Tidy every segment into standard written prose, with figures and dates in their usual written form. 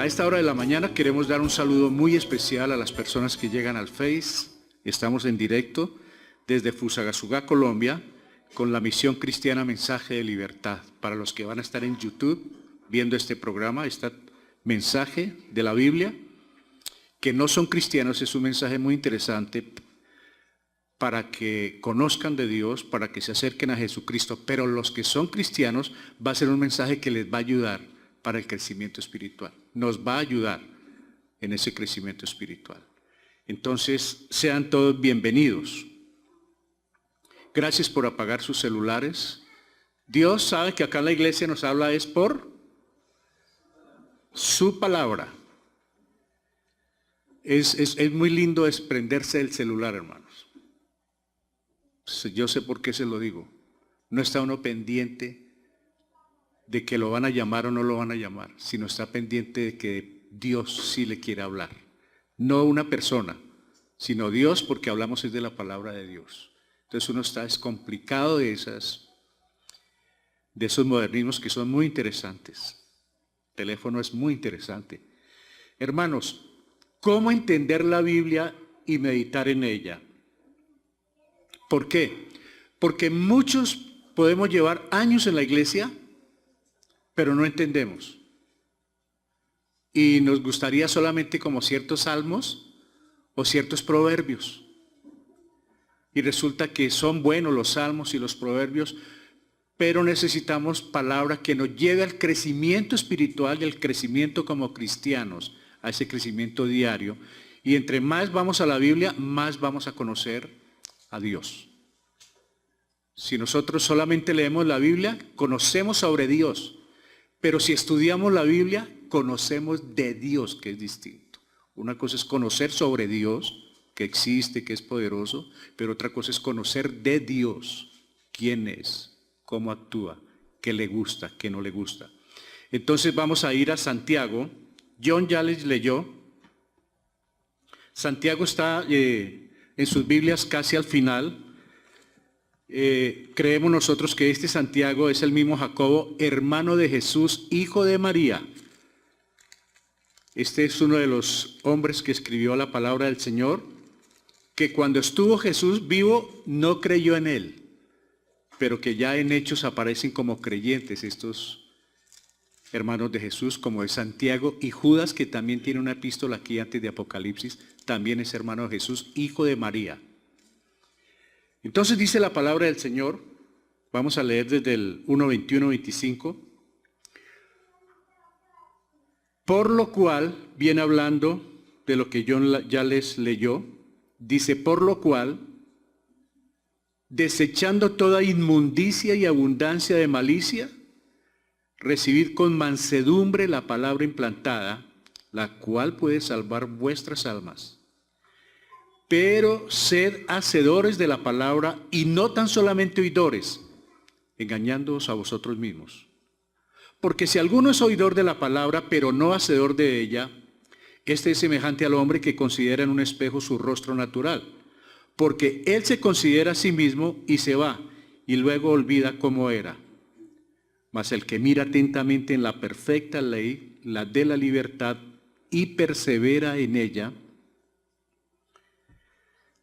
A esta hora de la mañana queremos dar un saludo muy especial a las personas que llegan al Face. Estamos en directo desde Fusagasugá, Colombia, con la misión cristiana Mensaje de Libertad. Para los que van a estar en YouTube viendo este programa, este mensaje de la Biblia, que no son cristianos, es un mensaje muy interesante para que conozcan de Dios, para que se acerquen a Jesucristo. Pero los que son cristianos, va a ser un mensaje que les va a ayudar para el crecimiento espiritual. Nos va a ayudar en ese crecimiento espiritual. Entonces, sean todos bienvenidos. Gracias por apagar sus celulares. Dios sabe que acá en la iglesia nos habla es por su palabra. Es muy lindo desprenderse del celular, hermanos. Yo sé por qué se lo digo. No está uno pendiente de que lo van a llamar o no lo van a llamar, sino está pendiente de que Dios sí le quiere hablar. No una persona, sino Dios, porque hablamos es de la palabra de Dios. Entonces uno está descomplicado de esos modernismos que son muy interesantes. El teléfono es muy interesante. Hermanos, ¿cómo entender la Biblia y meditar en ella? ¿Por qué? Porque muchos podemos llevar años en la iglesia, pero no entendemos. Y nos gustaría solamente como ciertos salmos o ciertos proverbios. Y resulta que son buenos los salmos y los proverbios, pero necesitamos palabra que nos lleve al crecimiento espiritual y al crecimiento como cristianos, a ese crecimiento diario. Y entre más vamos a la Biblia, más vamos a conocer a Dios. Si nosotros solamente leemos la Biblia, conocemos sobre Dios. Pero si estudiamos la Biblia, conocemos de Dios, que es distinto. Una cosa es conocer sobre Dios, que existe, que es poderoso, pero otra cosa es conocer de Dios, quién es, cómo actúa, qué le gusta, qué no le gusta. Entonces vamos a ir a Santiago. John ya les leyó. Santiago está en sus Biblias casi al final. Creemos nosotros que este Santiago es el mismo Jacobo, hermano de Jesús, hijo de María. Este es uno de los hombres que escribió la palabra del Señor, que cuando estuvo Jesús vivo no creyó en él, pero que ya en Hechos aparecen como creyentes estos hermanos de Jesús, como es Santiago y Judas, que también tiene una epístola aquí antes de Apocalipsis, también es hermano de Jesús, hijo de María. Entonces dice la palabra del Señor, vamos a leer desde el 1:21-25, por lo cual, viene hablando de lo que John ya les leyó, dice, por lo cual, desechando toda inmundicia y abundancia de malicia, recibid con mansedumbre la palabra implantada, la cual puede salvar vuestras almas. Pero sed hacedores de la palabra y no tan solamente oidores, engañándoos a vosotros mismos. Porque si alguno es oidor de la palabra, pero no hacedor de ella, este es semejante al hombre que considera en un espejo su rostro natural. Porque él se considera a sí mismo y se va, y luego olvida cómo era. Mas el que mira atentamente en la perfecta ley, la de la libertad, y persevera en ella,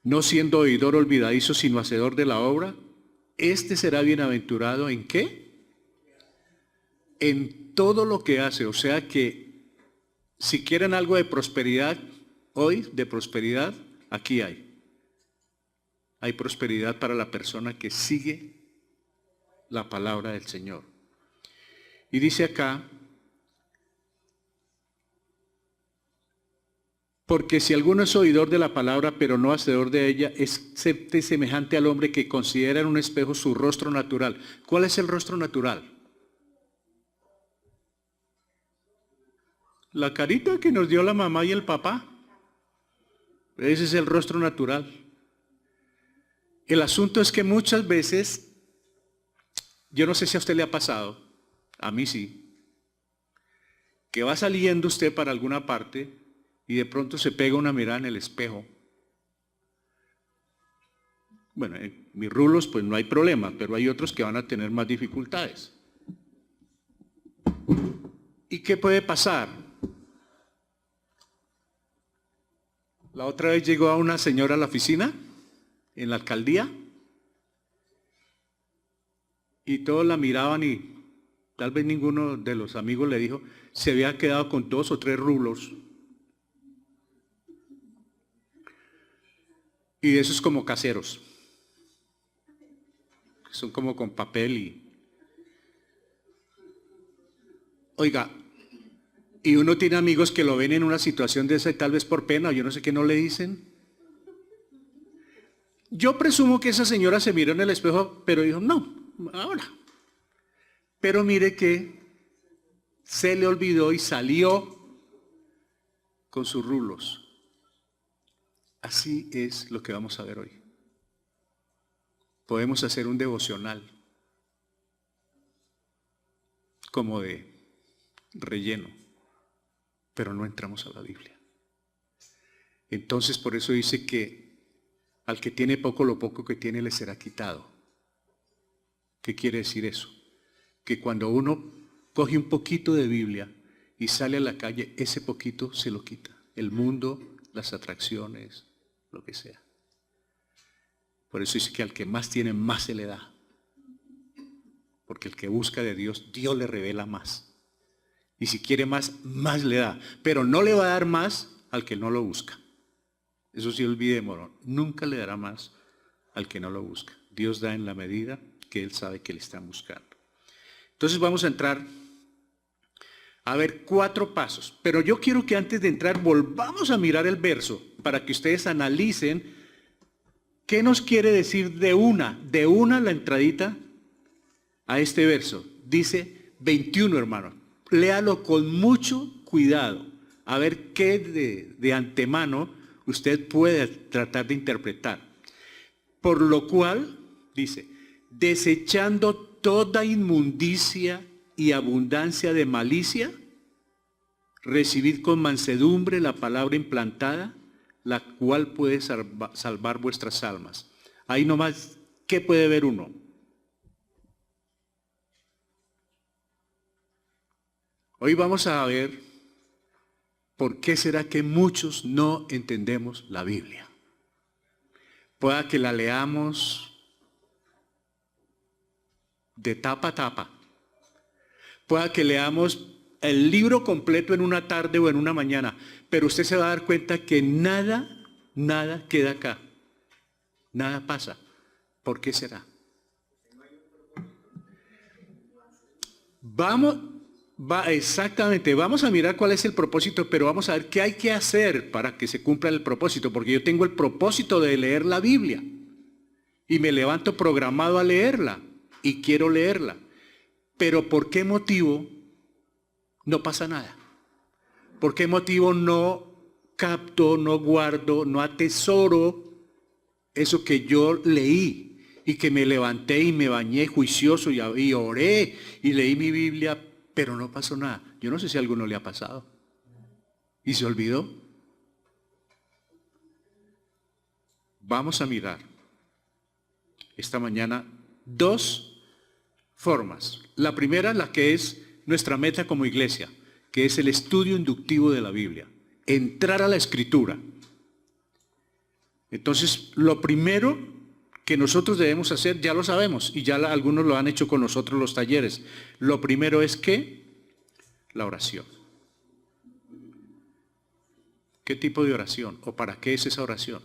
no siendo oidor olvidadizo, sino hacedor de la obra, este será bienaventurado ¿en qué? En todo lo que hace. O sea que si quieren algo de prosperidad, hoy de prosperidad, aquí hay. Hay prosperidad para la persona que sigue la palabra del Señor. Y dice acá, porque si alguno es oidor de la palabra, pero no hacedor de ella, es semejante al hombre que considera en un espejo su rostro natural. ¿Cuál es el rostro natural? La carita que nos dio la mamá y el papá. Ese es el rostro natural. El asunto es que muchas veces, yo no sé si a usted le ha pasado, a mí sí, que va saliendo usted para alguna parte y de pronto se pega una mirada en el espejo. Bueno, en mis rulos pues no hay problema, pero hay otros que van a tener más dificultades. ¿Y qué puede pasar? La otra vez llegó a una señora a la oficina, en la alcaldía, y todos la miraban y tal vez ninguno de los amigos le dijo, se había quedado con 2 o 3 rublos. Y de esos como caseros. Son como con papel y... Oiga, y uno tiene amigos que lo ven en una situación de esa y tal vez por pena, o yo no sé qué no le dicen. Yo presumo que esa señora se miró en el espejo, pero dijo, no, ahora. Pero mire que se le olvidó y salió con sus rulos. Así es lo que vamos a ver hoy. Podemos hacer un devocional como de relleno, pero no entramos a la Biblia. Entonces por eso dice que al que tiene poco, lo poco que tiene le será quitado. ¿Qué quiere decir eso? Que cuando uno coge un poquito de Biblia y sale a la calle, ese poquito se lo quita. El mundo, las atracciones, lo que sea. Por eso dice que al que más tiene, más se le da. Porque el que busca de Dios, Dios le revela más. Y si quiere más, más le da. Pero no le va a dar más al que no lo busca. Eso sí, olvidémoslo. Nunca le dará más al que no lo busca. Dios da en la medida que Él sabe que le están buscando. Entonces vamos a entrar a ver 4 pasos. Pero yo quiero que antes de entrar volvamos a mirar el verso para que ustedes analicen qué nos quiere decir de una la entradita a este verso. Dice 21, hermano. Léalo con mucho cuidado. A ver qué de antemano usted puede tratar de interpretar. Por lo cual, dice, desechando toda inmundicia y abundancia de malicia, recibid con mansedumbre la palabra implantada, la cual puede salvar vuestras almas. Ahí nomás, ¿qué puede ver uno? Hoy vamos a ver por qué será que muchos no entendemos la Biblia. Pueda que la leamos de tapa a tapa. Pueda que leamos el libro completo en una tarde o en una mañana, pero usted se va a dar cuenta que nada queda acá. Nada pasa. ¿Por qué será? Exactamente, vamos a mirar cuál es el propósito, pero vamos a ver qué hay que hacer para que se cumpla el propósito, porque yo tengo el propósito de leer la Biblia y me levanto programado a leerla y quiero leerla, pero ¿por qué motivo no pasa nada? ¿Por qué motivo no capto, no guardo, no atesoro eso que yo leí y que me levanté y me bañé juicioso y oré y leí mi Biblia? Pero no pasó nada. Yo no sé si a alguno le ha pasado. ¿Y se olvidó? Vamos a mirar esta mañana 2 formas. La primera, la que es nuestra meta como iglesia, que es el estudio inductivo de la Biblia. Entrar a la Escritura. Entonces, lo primero que nosotros debemos hacer, ya lo sabemos, y ya algunos lo han hecho con nosotros los talleres. Lo primero es que la oración. ¿Qué tipo de oración? ¿O para qué es esa oración?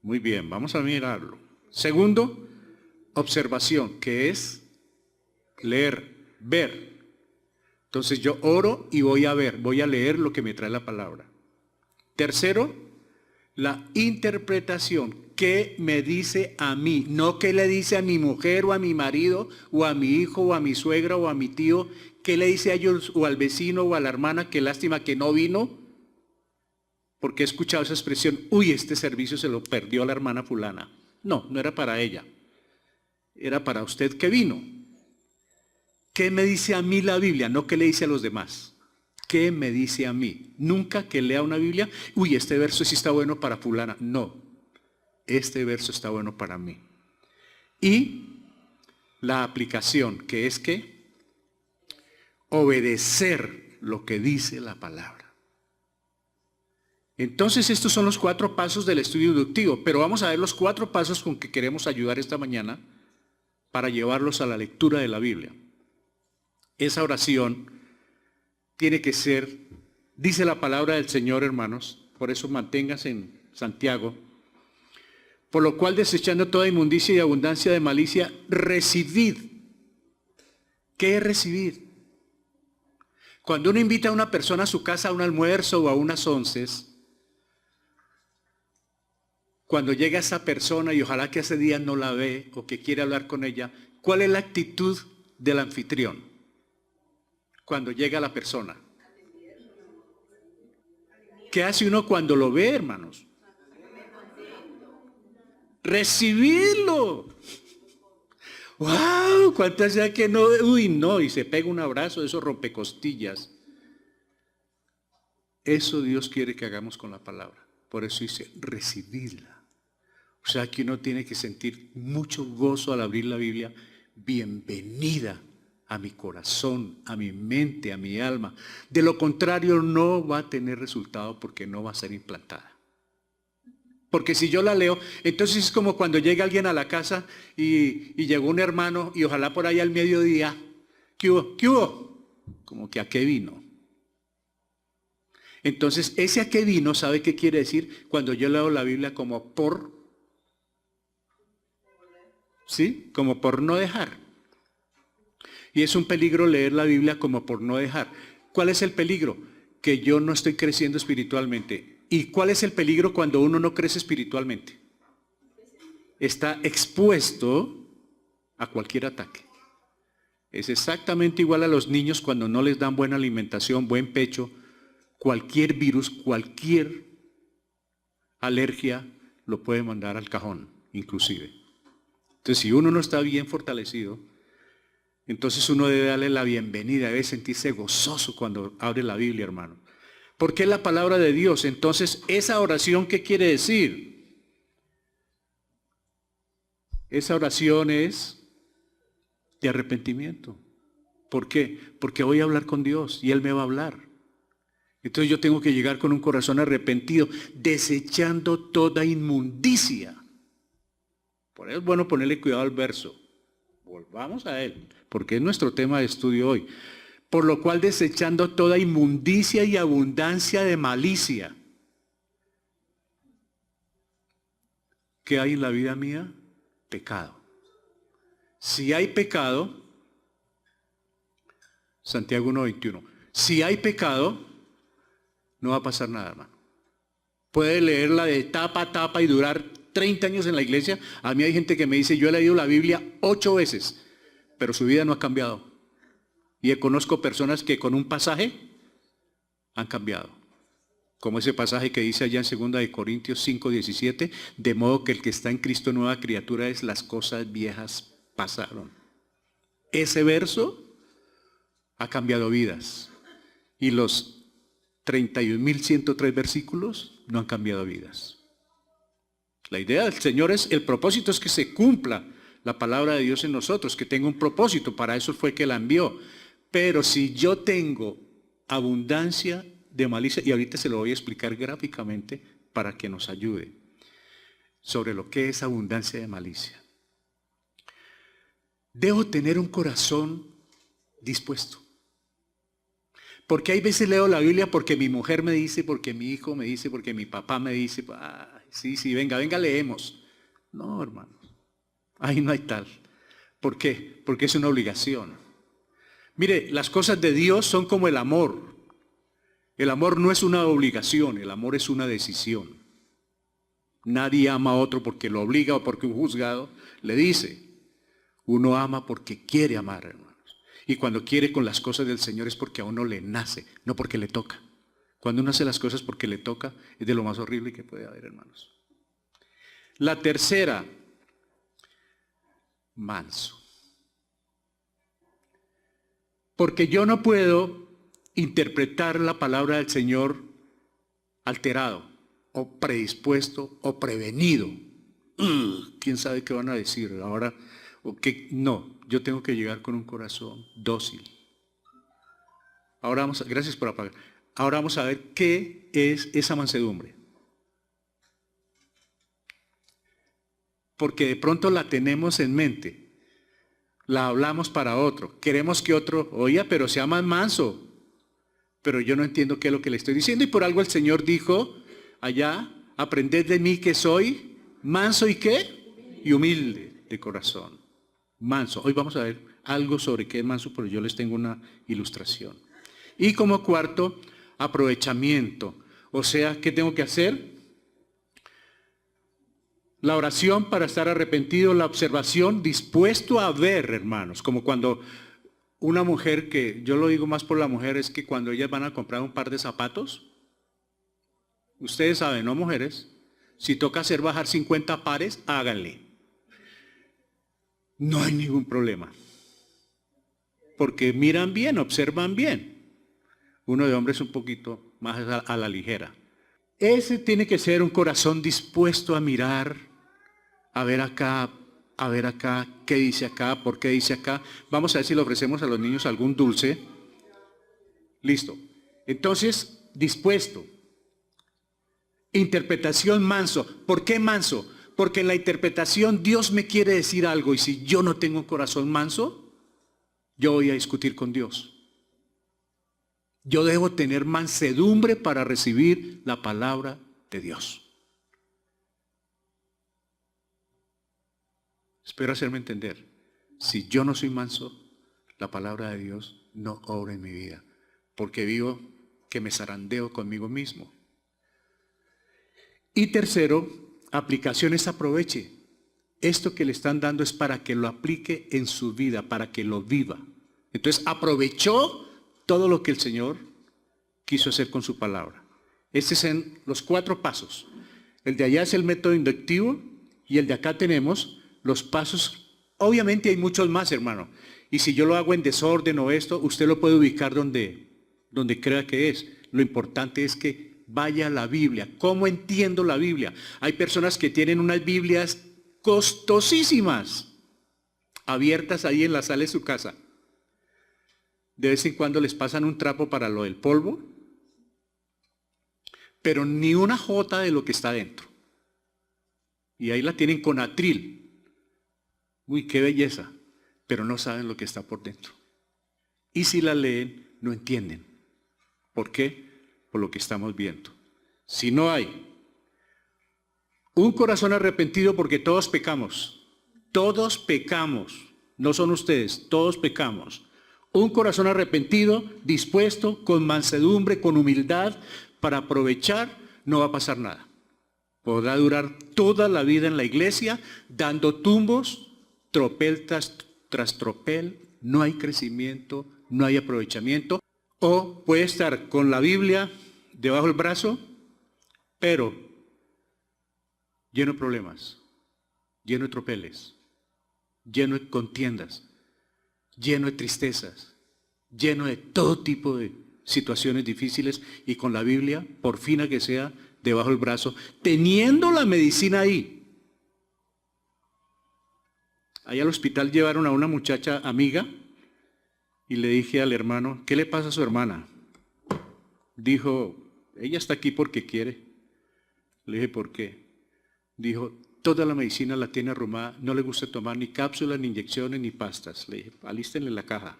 Muy bien, vamos a mirarlo. Segundo, observación, que es leer, ver. Entonces yo oro y voy a ver, voy a leer lo que me trae la palabra. Tercero, la interpretación. ¿Qué me dice a mí? No qué le dice a mi mujer o a mi marido o a mi hijo o a mi suegra o a mi tío. ¿Qué le dice a ellos o al vecino o a la hermana? Qué lástima que no vino. Porque he escuchado esa expresión, uy, este servicio se lo perdió la hermana fulana. No, no era para ella. Era para usted que vino. ¿Qué me dice a mí la Biblia? No qué le dice a los demás. ¿Qué me dice a mí? Nunca que lea una Biblia, uy, este verso sí está bueno para fulana. No, este verso está bueno para mí. Y la aplicación, que es que obedecer lo que dice la palabra. Entonces estos son los 4 pasos del estudio inductivo, pero vamos a ver los 4 pasos con que queremos ayudar esta mañana para llevarlos a la lectura de la Biblia. Esa oración tiene que ser, dice la palabra del Señor, hermanos, por eso manténganse en Santiago, por lo cual desechando toda inmundicia y abundancia de malicia, recibid. ¿Qué es recibir? Cuando uno invita a una persona a su casa a un almuerzo o a unas onces, cuando llega esa persona y ojalá que ese día no la ve o que quiere hablar con ella, ¿cuál es la actitud del anfitrión cuando llega la persona? ¿Qué hace uno cuando lo ve, hermanos? Recibirlo. ¡Wow! ¿Cuántas ya que no? Uy, no, y se pega un abrazo de esos rompecostillas. Eso Dios quiere que hagamos con la palabra. Por eso dice, recibidla. O sea que uno tiene que sentir mucho gozo al abrir la Biblia. Bienvenida a mi corazón, a mi mente, a mi alma. De lo contrario no va a tener resultado porque no va a ser implantada. Porque si yo la leo, entonces es como cuando llega alguien a la casa y llegó un hermano y ojalá por ahí al mediodía, ¿qué hubo? ¿Qué hubo? Como que ¿a qué vino? Entonces ese ¿a qué vino? ¿Sabe qué quiere decir? Cuando yo leo la Biblia como por, ¿sí? Como por no dejar. Y es un peligro leer la Biblia como por no dejar. ¿Cuál es el peligro? Que yo no estoy creciendo espiritualmente. ¿Y cuál es el peligro cuando uno no crece espiritualmente? Está expuesto a cualquier ataque. Es exactamente igual a los niños cuando no les dan buena alimentación, buen pecho, cualquier virus, cualquier alergia lo puede mandar al cajón, inclusive. Entonces, si uno no está bien fortalecido, entonces uno debe darle la bienvenida, debe sentirse gozoso cuando abre la Biblia, hermano. Porque es la palabra de Dios. Entonces, esa oración, ¿qué quiere decir? Esa oración es de arrepentimiento. ¿Por qué? Porque voy a hablar con Dios y Él me va a hablar. Entonces yo tengo que llegar con un corazón arrepentido, desechando toda inmundicia. Por eso es bueno ponerle cuidado al verso. Volvamos a él, porque es nuestro tema de estudio hoy. Por lo cual desechando toda inmundicia y abundancia de malicia. ¿Qué hay en la vida mía? Pecado. Si hay pecado, Santiago 1:21, si hay pecado, no va a pasar nada, hermano. Puede leerla de tapa a tapa y durar 30 años en la iglesia. A mí hay gente que me dice, yo he leído la Biblia 8 veces, pero su vida no ha cambiado. Y conozco personas que con un pasaje han cambiado. Como ese pasaje que dice allá en 2 Corintios 5:17, de modo que el que está en Cristo nueva criatura es, las cosas viejas pasaron. Ese verso ha cambiado vidas. Y los 31.103 versículos no han cambiado vidas. La idea del Señor es, el propósito es que se cumpla la palabra de Dios en nosotros, que tenga un propósito, para eso fue que la envió. Pero si yo tengo abundancia de malicia, y ahorita se lo voy a explicar gráficamente para que nos ayude sobre lo que es abundancia de malicia. Debo tener un corazón dispuesto. Porque hay veces leo la Biblia porque mi mujer me dice, porque mi hijo me dice, porque mi papá me dice, sí, venga, leemos. No, hermanos, ahí no hay tal. ¿Por qué? Porque es una obligación. Mire, las cosas de Dios son como el amor. El amor no es una obligación, el amor es una decisión. Nadie ama a otro porque lo obliga o porque un juzgado le dice. Uno ama porque quiere amar, hermanos. Y cuando quiere con las cosas del Señor es porque a uno le nace, no porque le toca. Cuando uno hace las cosas porque le toca, es de lo más horrible que puede haber, hermanos. La tercera, manso. Porque yo no puedo interpretar la palabra del Señor alterado, o predispuesto, o prevenido. ¿Quién sabe qué van a decir ahora? ¿O qué? No, yo tengo que llegar con un corazón dócil. Ahora vamos a, gracias por apagar. Ahora vamos a ver qué es esa mansedumbre. Porque de pronto la tenemos en mente, la hablamos para otro, queremos que otro, oiga, pero sea más manso, pero yo no entiendo qué es lo que le estoy diciendo y por algo el Señor dijo allá, aprended de mí que soy manso y qué, y humilde de corazón, manso. Hoy vamos a ver algo sobre qué es manso, pero yo les tengo una ilustración. Y como cuarto, aprovechamiento, o sea, ¿qué tengo que hacer? La oración para estar arrepentido, la observación, dispuesto a ver, hermanos, como cuando una mujer, que yo lo digo más por la mujer, es que cuando ellas van a comprar un par de zapatos, ustedes saben, ¿no, mujeres? Si toca hacer bajar 50 pares, háganle. No hay ningún problema. Porque miran bien, observan bien. Uno de hombres un poquito más a la ligera. Ese tiene que ser un corazón dispuesto a mirar, a ver acá, qué dice acá, por qué dice acá. Vamos a ver si le ofrecemos a los niños algún dulce. Listo. Entonces, dispuesto. Interpretación manso. ¿Por qué manso? Porque en la interpretación Dios me quiere decir algo y si yo no tengo un corazón manso, yo voy a discutir con Dios. Yo debo tener mansedumbre para recibir la palabra de Dios. Espero hacerme entender. Si yo no soy manso, la palabra de Dios no obra en mi vida, porque vivo que me zarandeo conmigo mismo. Y tercero, aplicaciones aproveche. Esto que le están dando es para que lo aplique en su vida, para que lo viva. Entonces aprovechó todo lo que el Señor quiso hacer con su palabra. Estos son los 4 pasos. El de allá es el método inductivo y el de acá tenemos los pasos. Obviamente hay muchos más, hermano. Y si yo lo hago en desorden o esto, usted lo puede ubicar donde crea que es. Lo importante es que vaya a la Biblia. ¿Cómo entiendo la Biblia? Hay personas que tienen unas Biblias costosísimas, abiertas ahí en la sala de su casa. De vez en cuando les pasan un trapo para lo del polvo, pero ni una jota de lo que está dentro. Y ahí la tienen con atril. Uy, qué belleza, pero no saben lo que está por dentro. Y si la leen, no entienden. ¿Por qué? Por lo que estamos viendo. Si no hay un corazón arrepentido, porque todos pecamos, no son ustedes, todos pecamos. Un corazón arrepentido, dispuesto, con mansedumbre, con humildad, para aprovechar, no va a pasar nada. Podrá durar toda la vida en la iglesia, dando tumbos, tropel tras tropel, no hay crecimiento, no hay aprovechamiento. O puede estar con la Biblia debajo del brazo, pero lleno de problemas, lleno de tropeles, lleno de contiendas, lleno de tristezas, lleno de todo tipo de situaciones difíciles y con la Biblia, por fina que sea, debajo del brazo, teniendo la medicina ahí. Allá al hospital llevaron a una muchacha amiga y le dije al hermano, ¿qué le pasa a su hermana? Dijo, ella está aquí porque quiere. Le dije, ¿por qué? Dijo, toda la medicina la tiene arrumada, no le gusta tomar ni cápsulas, ni inyecciones, ni pastas. Le dije, alístenle la caja.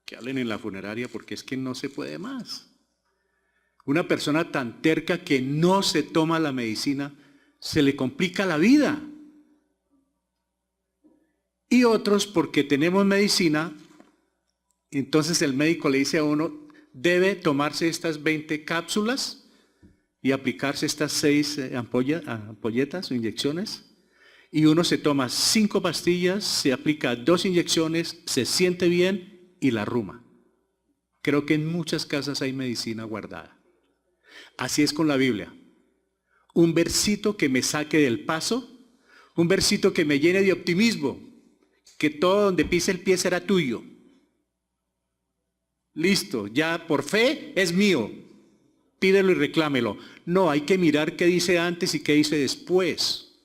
Que hablen en la funeraria porque es que no se puede más. Una persona tan terca que no se toma la medicina, se le complica la vida. Y otros porque tenemos medicina, entonces el médico le dice a uno, debe tomarse estas 20 cápsulas y aplicarse estas 6 ampolletas o inyecciones. Y uno se toma 5 pastillas, se aplica 2 inyecciones, se siente bien y la arruma. Creo que en muchas casas hay medicina guardada. Así es con la Biblia. Un versito que me saque del paso, un versito que me llene de optimismo, que todo donde pise el pie será tuyo. Listo, ya por fe es mío. Pídelo y reclámelo. No, hay que mirar qué dice antes y qué dice después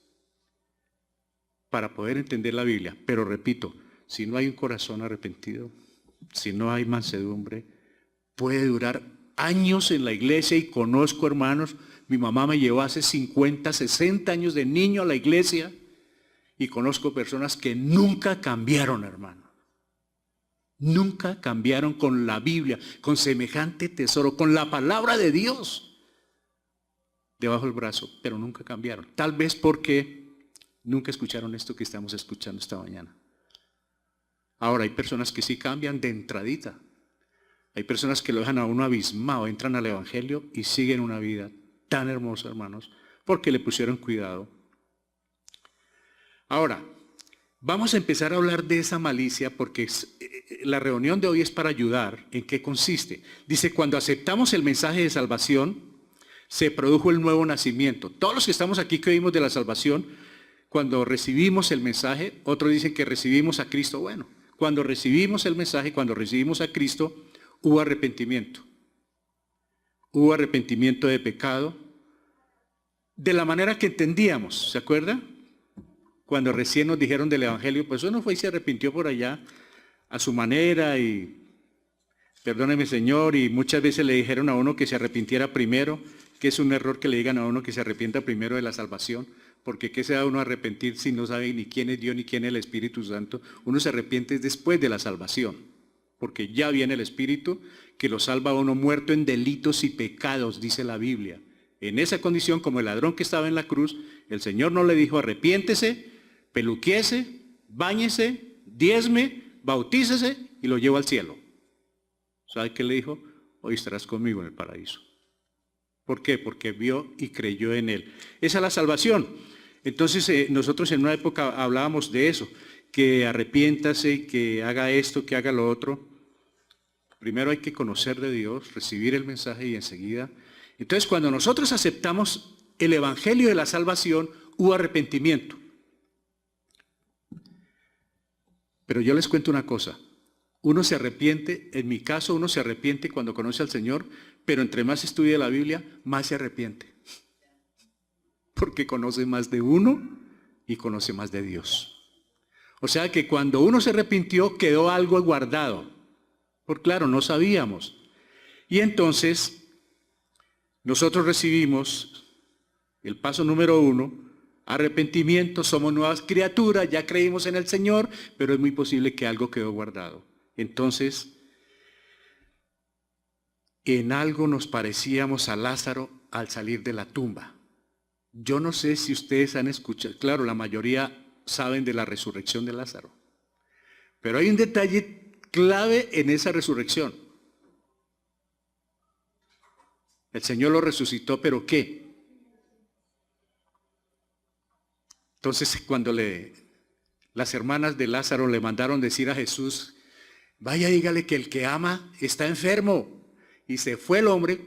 para poder entender la Biblia. Pero repito, si no hay un corazón arrepentido, si no hay mansedumbre, puede durar años en la iglesia y conozco hermanos, mi mamá me llevó hace 50, 60 años de niño a la iglesia y conozco personas que nunca cambiaron, hermano. Nunca cambiaron con la Biblia, con semejante tesoro, con la palabra de Dios debajo del brazo, pero nunca cambiaron. Tal vez porque nunca escucharon esto que estamos escuchando esta mañana. Ahora hay personas que sí cambian de entradita. Hay personas que lo dejan a uno abismado, entran al evangelio y siguen una vida tan hermosa, hermanos, porque le pusieron cuidado. Ahora, vamos a empezar a hablar de esa malicia porque la reunión de hoy es para ayudar. ¿En qué consiste? Dice, cuando aceptamos el mensaje de salvación, se produjo el nuevo nacimiento. Todos los que estamos aquí que oímos de la salvación, cuando recibimos el mensaje, otros dicen que recibimos a Cristo. Bueno, cuando recibimos el mensaje, cuando recibimos a Cristo, hubo arrepentimiento. Hubo arrepentimiento de pecado, de la manera que entendíamos, ¿se acuerda? Cuando recién nos dijeron del evangelio, pues uno fue y se arrepintió por allá a su manera y perdóneme Señor, y muchas veces le dijeron a uno que se arrepintiera primero, que es un error que le digan a uno que se arrepienta primero de la salvación, porque ¿qué se da uno a arrepentir si no sabe ni quién es Dios ni quién es el Espíritu Santo? Uno se arrepiente después de la salvación, porque ya viene el Espíritu que lo salva a uno muerto en delitos y pecados, dice la Biblia. En esa condición, como el ladrón que estaba en la cruz, el Señor no le dijo arrepiéntese, peluquiese, báñese, diezme, bautícese y lo llevo al cielo. ¿Sabe qué le dijo? Hoy estarás conmigo en el paraíso. ¿Por qué? Porque vio y creyó en él. Esa es la salvación. Entonces nosotros en una época hablábamos de eso, que arrepiéntase, que haga esto, que haga lo otro. Primero hay que conocer de Dios, recibir el mensaje y enseguida. Entonces cuando nosotros aceptamos el evangelio de la salvación, hubo arrepentimiento. Pero yo les cuento una cosa. Uno se arrepiente, en mi caso uno se arrepiente cuando conoce al Señor, pero entre más estudia la Biblia, más se arrepiente. Porque conoce más de uno y conoce más de Dios. O sea que cuando uno se arrepintió, quedó algo guardado. Por claro, no sabíamos. Y entonces, nosotros recibimos el paso número 1, arrepentimiento, somos nuevas criaturas, ya creímos en el Señor, pero es muy posible que algo quedó guardado. Entonces, en algo nos parecíamos a Lázaro al salir de la tumba. Yo no sé si ustedes han escuchado, claro, la mayoría saben de la resurrección de Lázaro, pero hay un detalle clave en esa resurrección. El Señor lo resucitó, ¿pero qué? Entonces, cuando las hermanas de Lázaro le mandaron decir a Jesús, vaya, dígale que el que ama está enfermo. Y se fue el hombre,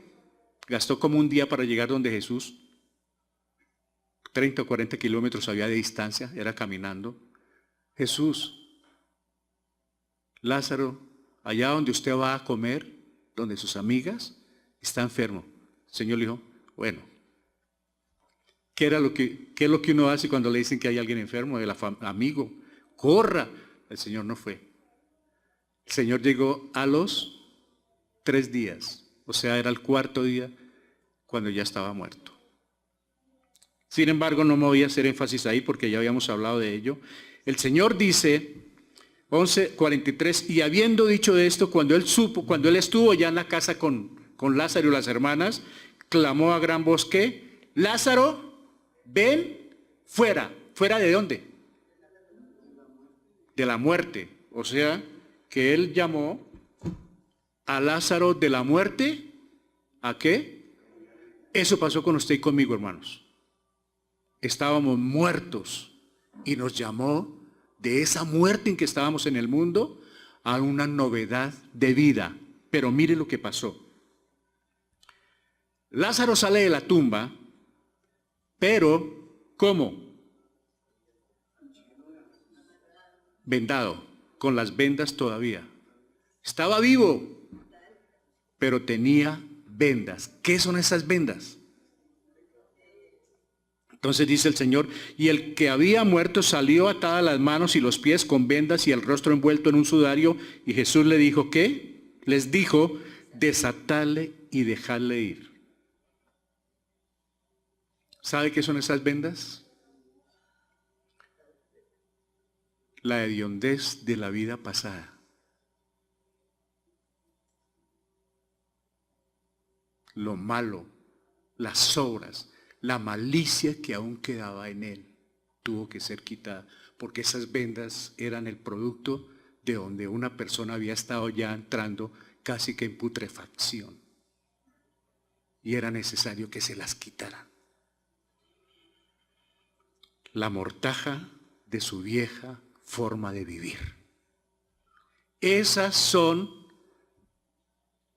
gastó como un día para llegar donde Jesús. 30 o 40 kilómetros había de distancia, era caminando. Jesús, Lázaro, allá donde usted va a comer, donde sus amigas, está enfermo. El Señor le dijo, bueno, ¿qué es lo que uno hace cuando le dicen que hay alguien enfermo? El amigo, corra. El Señor no fue. El Señor llegó a los 3 días, o sea, era el 4.º día cuando ya estaba muerto. Sin embargo, no me voy a hacer énfasis ahí porque ya habíamos hablado de ello. El Señor dice, 11:43, y habiendo dicho esto, cuando él estuvo ya en la casa con Lázaro y las hermanas, clamó a gran voz que, Lázaro, ven fuera. ¿Fuera de dónde? De la muerte. O sea, que él llamó a Lázaro de la muerte, ¿a qué? Eso pasó con usted y conmigo, hermanos. Estábamos muertos y nos llamó de esa muerte en que estábamos en el mundo a una novedad de vida. Pero mire lo que pasó. Lázaro sale de la tumba, pero ¿cómo? Vendado, con las vendas todavía. Estaba vivo, pero tenía vendas. ¿Qué son esas vendas? Entonces dice el Señor, y el que había muerto salió atada las manos y los pies con vendas y el rostro envuelto en un sudario, y Jesús le dijo, ¿qué? Les dijo, desatarle y dejarle ir. ¿Sabe qué son esas vendas? La hediondez de la vida pasada. Lo malo, las obras, la malicia que aún quedaba en él, tuvo que ser quitada, porque esas vendas eran el producto de donde una persona había estado ya entrando casi que en putrefacción. Y era necesario que se las quitaran. La mortaja de su vieja forma de vivir. Esas son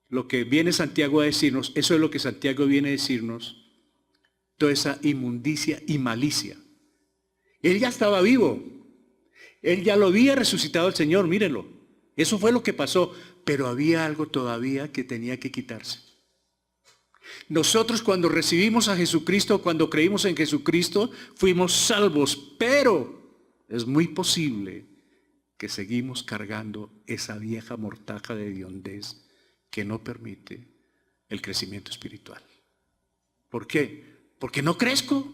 lo que viene Santiago a decirnos, eso es lo que Santiago viene a decirnos, toda esa inmundicia y malicia. Él ya estaba vivo, él ya lo había resucitado el Señor, mírenlo, eso fue lo que pasó, pero había algo todavía que tenía que quitarse. Nosotros cuando recibimos a Jesucristo, cuando creímos en Jesucristo, fuimos salvos, pero es muy posible que seguimos cargando esa vieja mortaja de hediondez que no permite el crecimiento espiritual. ¿Por qué? Porque no crezco,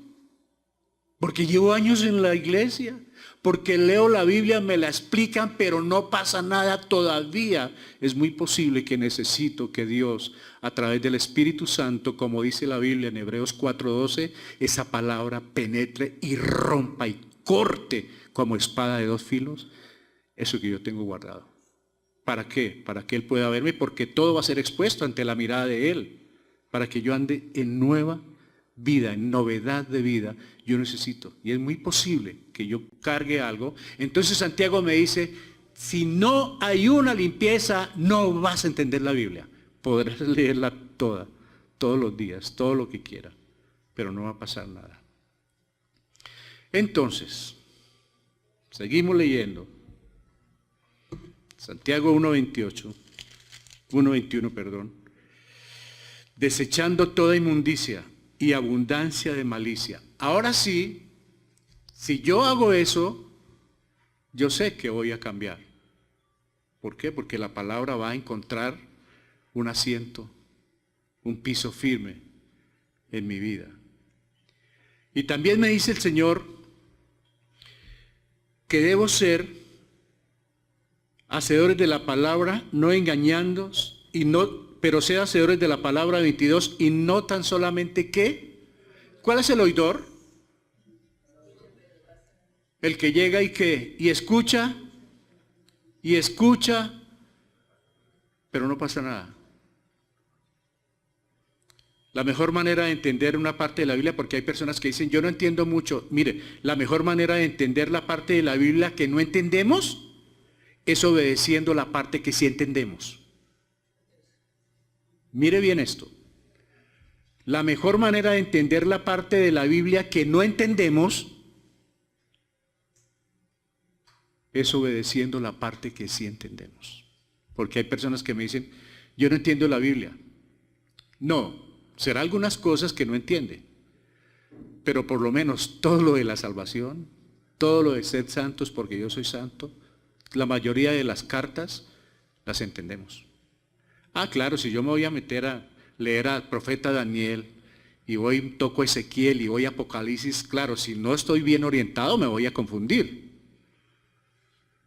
porque llevo años en la iglesia, porque leo la Biblia, me la explican, pero no pasa nada todavía. Es muy posible que necesito que Dios, a través del Espíritu Santo, como dice la Biblia en Hebreos 4:12, esa palabra penetre y rompa y corte como espada de dos filos, eso que yo tengo guardado. ¿Para qué? Para que Él pueda verme, porque todo va a ser expuesto ante la mirada de Él, para que yo ande en nueva vida, en novedad de vida. Yo necesito, y es muy posible que yo cargue algo. Entonces Santiago me dice, si no hay una limpieza, no vas a entender la Biblia. Podrás leerla toda, todos los días, todo lo que quiera, pero no va a pasar nada. Entonces, seguimos leyendo. Santiago 1:21, perdón. Desechando toda inmundicia y abundancia de malicia. Ahora sí, si yo hago eso, yo sé que voy a cambiar. ¿Por qué? Porque la palabra va a encontrar un asiento, un piso firme en mi vida. Y también me dice el Señor que debo ser hacedores de la palabra, no engañándoos, pero ser hacedores de la palabra 22, y no tan solamente ¿qué? ¿Cuál es el oidor? El que llega y ¿qué? Y escucha, pero no pasa nada. La mejor manera de entender una parte de la Biblia, porque hay personas que dicen, yo no entiendo mucho. Mire, la mejor manera de entender la parte de la Biblia que no entendemos es obedeciendo la parte que sí entendemos. Mire bien esto. La mejor manera de entender la parte de la Biblia que no entendemos es obedeciendo la parte que sí entendemos. Porque hay personas que me dicen, yo no entiendo la Biblia. No, será algunas cosas que no entiende, pero por lo menos todo lo de la salvación, todo lo de ser santos porque yo soy santo, la mayoría de las cartas las entendemos. Ah, claro, si yo me voy a meter a leer al profeta Daniel y toco Ezequiel y voy a Apocalipsis, claro, si no estoy bien orientado me voy a confundir.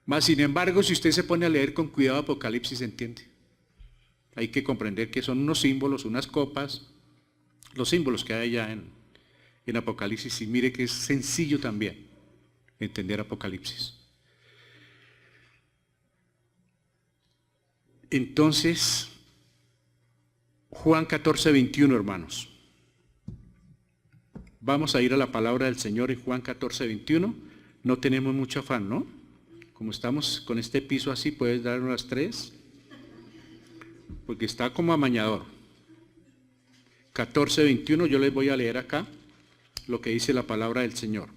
Mas, sin embargo, si usted se pone a leer con cuidado Apocalipsis, entiende. Hay que comprender que son unos símbolos, unas copas, los símbolos que hay allá en Apocalipsis, y mire que es sencillo también entender Apocalipsis. Entonces, Juan 14:21, hermanos. Vamos a ir a la palabra del Señor en Juan 14:21. No tenemos mucho afán, ¿no? Como estamos con este piso así, puedes dar unas 3, porque está como amañador. 14:21, yo les voy a leer acá lo que dice la palabra del Señor.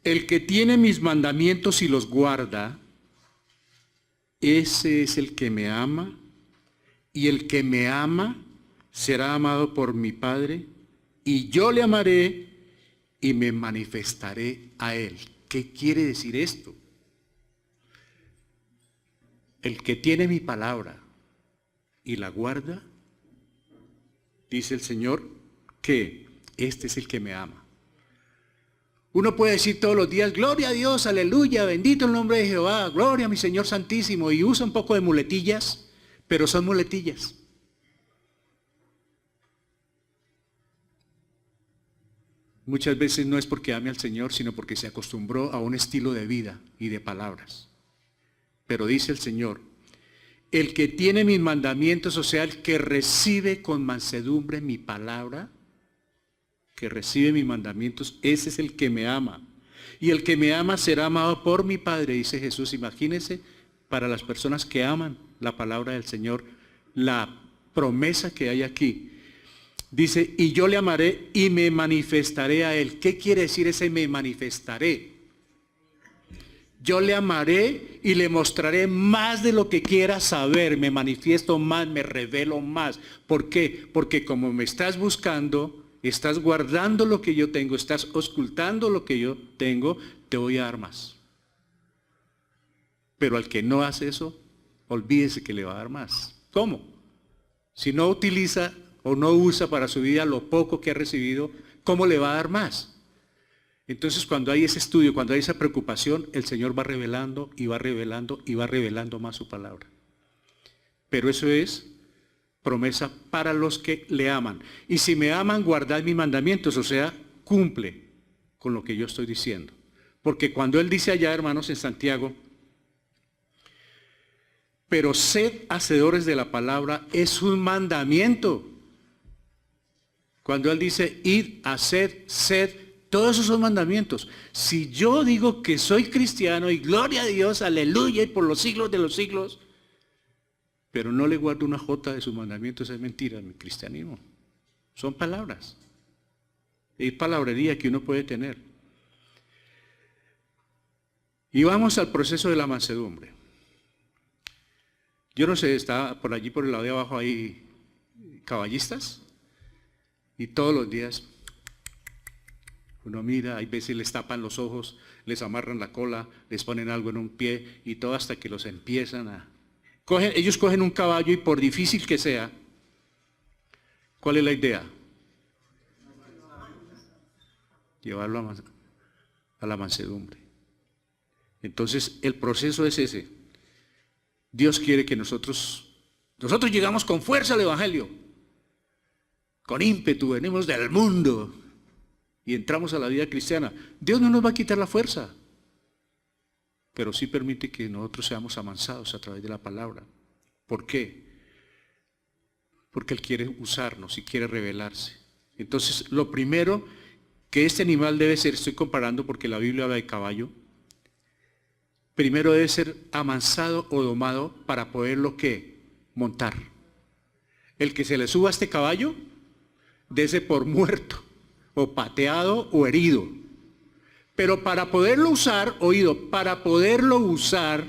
El que tiene mis mandamientos y los guarda, ese es el que me ama, y el que me ama será amado por mi Padre, y yo le amaré y me manifestaré a él. ¿Qué quiere decir esto? el que tiene mi palabra y la guarda, dice el Señor, que este es el que me ama. Uno puede decir todos los días, gloria a Dios, aleluya, bendito el nombre de Jehová, gloria a mi Señor Santísimo, y usa un poco de muletillas, pero son muletillas. Muchas veces no es porque ame al Señor, sino porque se acostumbró a un estilo de vida y de palabras. Pero dice el Señor, el que tiene mis mandamientos, o sea, el que recibe con mansedumbre mi palabra, que recibe mis mandamientos, ese es el que me ama. Y el que me ama será amado por mi Padre, dice Jesús. Imagínense, para las personas que aman la palabra del Señor, la promesa que hay aquí. Dice, y yo le amaré y me manifestaré a él. ¿Qué quiere decir ese me manifestaré? Yo le amaré y le mostraré más de lo que quiera saber. Me manifiesto más, me revelo más. ¿Por qué? Porque como me estás buscando, estás guardando lo que yo tengo, estás ocultando lo que yo tengo, te voy a dar más. Pero al que no hace eso, olvídese que le va a dar más. ¿Cómo? Si no utiliza o no usa para su vida lo poco que ha recibido, ¿cómo le va a dar más? Entonces cuando hay ese estudio, cuando hay esa preocupación, el Señor va revelando y va revelando y va revelando más su palabra. Pero eso es promesa para los que le aman. Y si me aman, guardad mis mandamientos, o sea, cumple con lo que yo estoy diciendo. Porque cuando Él dice allá, hermanos, en Santiago, pero sed hacedores de la palabra, es un mandamiento. Cuando Él dice, id, haced, sed, todos esos son mandamientos. Si yo digo que soy cristiano y gloria a Dios, aleluya, y por los siglos de los siglos, pero no le guardo una jota de sus mandamientos, es mentira mi cristianismo. Son palabras. Es palabrería que uno puede tener. Y vamos al proceso de la mansedumbre. Yo no sé, está por allí por el lado de abajo hay caballistas y todos los días uno mira, hay veces les tapan los ojos, les amarran la cola, les ponen algo en un pie y todo hasta que los empiezan a... ellos cogen un caballo y por difícil que sea, ¿cuál es la idea? Llevarlo a la mansedumbre. Entonces el proceso es ese. Dios quiere que nosotros llegamos con fuerza al Evangelio, con ímpetu, venimos del mundo y entramos a la vida cristiana. Dios no nos va a quitar la fuerza, pero sí permite que nosotros seamos amansados a través de la palabra. ¿Por qué? Porque Él quiere usarnos y quiere revelarse. Entonces, lo primero que este animal debe ser, estoy comparando porque la Biblia habla de caballo, primero debe ser amansado o domado para poderlo ¿qué? Montar. El que se le suba a este caballo, dese por muerto, o pateado o herido. Pero para poderlo usar, oído, para poderlo usar,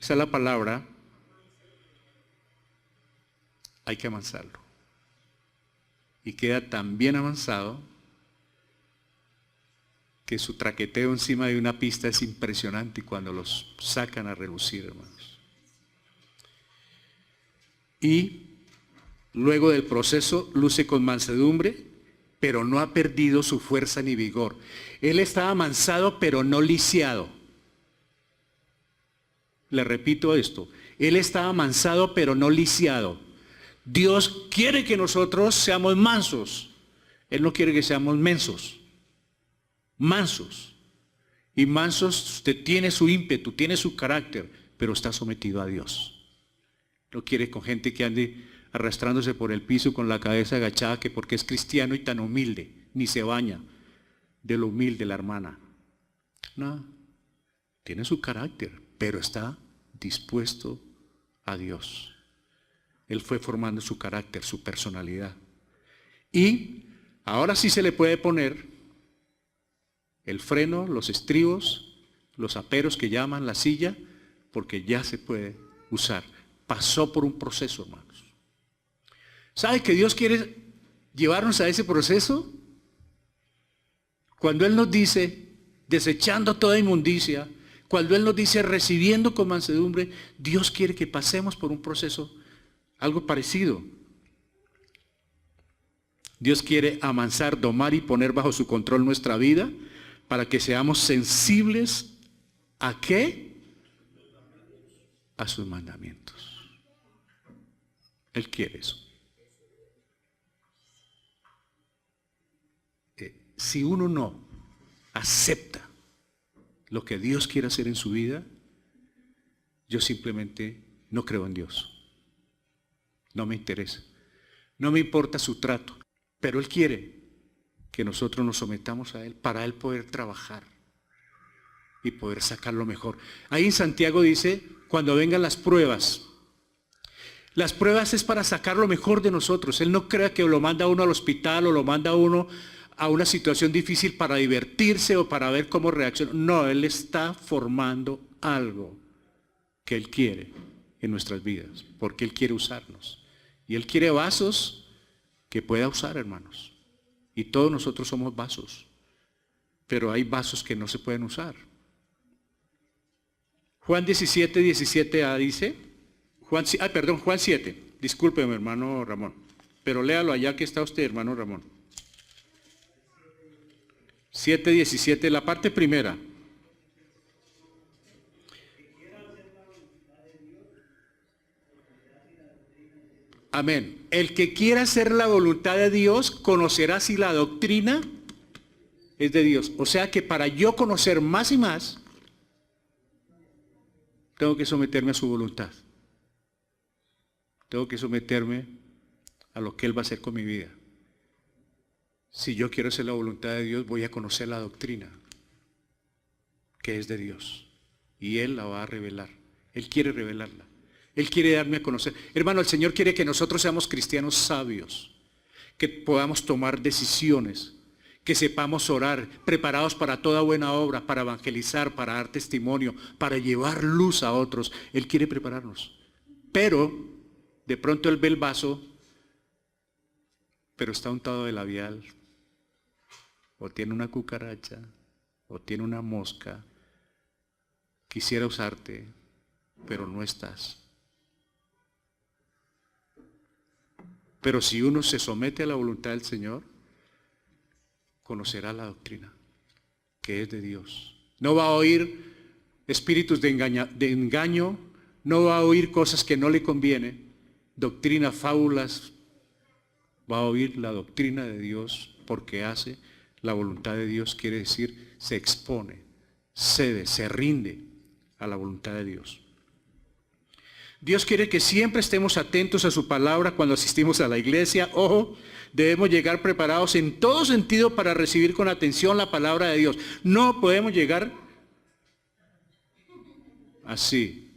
esa es la palabra, hay que amansarlo. Y queda tan bien amansado que su traqueteo encima de una pista es impresionante cuando los sacan a relucir, hermanos. Y luego del proceso luce con mansedumbre, pero no ha perdido su fuerza ni vigor. Él está amansado, pero no lisiado. Le repito esto, Él está amansado, pero no lisiado. Dios quiere que nosotros seamos mansos. Él no quiere que seamos mensos. Mansos. Y mansos, usted tiene su ímpetu, tiene su carácter, pero está sometido a Dios. No quiere con gente que ande arrastrándose por el piso con la cabeza agachada, que porque es cristiano y tan humilde, ni se baña de lo humilde la hermana. No, tiene su carácter, pero está dispuesto a Dios. Él fue formando su carácter, su personalidad. Y ahora sí se le puede poner el freno, los estribos, los aperos que llaman, la silla, porque ya se puede usar. Pasó por un proceso, hermanos. ¿Sabe que Dios quiere llevarnos a ese proceso? Cuando Él nos dice, desechando toda inmundicia, Cuando Él nos dice recibiendo con mansedumbre, Dios quiere que pasemos por un proceso, algo parecido. Dios quiere amansar, domar y poner bajo su control nuestra vida para que seamos sensibles ¿a qué? A sus mandamientos. Él quiere eso. Si uno no acepta lo que Dios quiere hacer en su vida, yo simplemente no creo en Dios. No me interesa. No me importa su trato. Pero Él quiere que nosotros nos sometamos a Él para Él poder trabajar y poder sacar lo mejor. Ahí en Santiago dice, cuando vengan las pruebas es para sacar lo mejor de nosotros. Él no crea que lo manda uno al hospital o lo manda uno a una situación difícil para divertirse o para ver cómo reacciona. No, Él está formando algo que Él quiere en nuestras vidas, porque Él quiere usarnos. Y Él quiere vasos que pueda usar, hermanos. Y todos nosotros somos vasos, pero hay vasos que no se pueden usar. Juan 17, 17a dice, Juan 7, discúlpeme, hermano Ramón, pero léalo allá que está usted, hermano Ramón. 7, 17, la parte primera. Amén. El que quiera hacer la voluntad de Dios conocerá si la doctrina es de Dios. O sea que para yo conocer más y más, tengo que someterme a su voluntad. Tengo que someterme a lo que Él va a hacer con mi vida. Si yo quiero hacer la voluntad de Dios, voy a conocer la doctrina que es de Dios. Y Él la va a revelar. Él quiere revelarla. Él quiere darme a conocer. Hermano, el Señor quiere que nosotros seamos cristianos sabios, que podamos tomar decisiones, que sepamos orar, preparados para toda buena obra, para evangelizar, para dar testimonio, para llevar luz a otros. Él quiere prepararnos. Pero, de pronto Él ve el vaso, pero está untado de labial, o tiene una cucaracha, o tiene una mosca. Quisiera usarte, pero no estás. Pero si uno se somete a la voluntad del Señor, conocerá la doctrina, que es de Dios. No va a oír espíritus de engaño, no va a oír cosas que no le convienen, doctrinas, fábulas. Va a oír la doctrina de Dios porque hace la voluntad de Dios, quiere decir, se expone, cede, se rinde a la voluntad de Dios. Dios quiere que siempre estemos atentos a su palabra cuando asistimos a la iglesia. Ojo, debemos llegar preparados en todo sentido para recibir con atención la palabra de Dios. No podemos llegar así.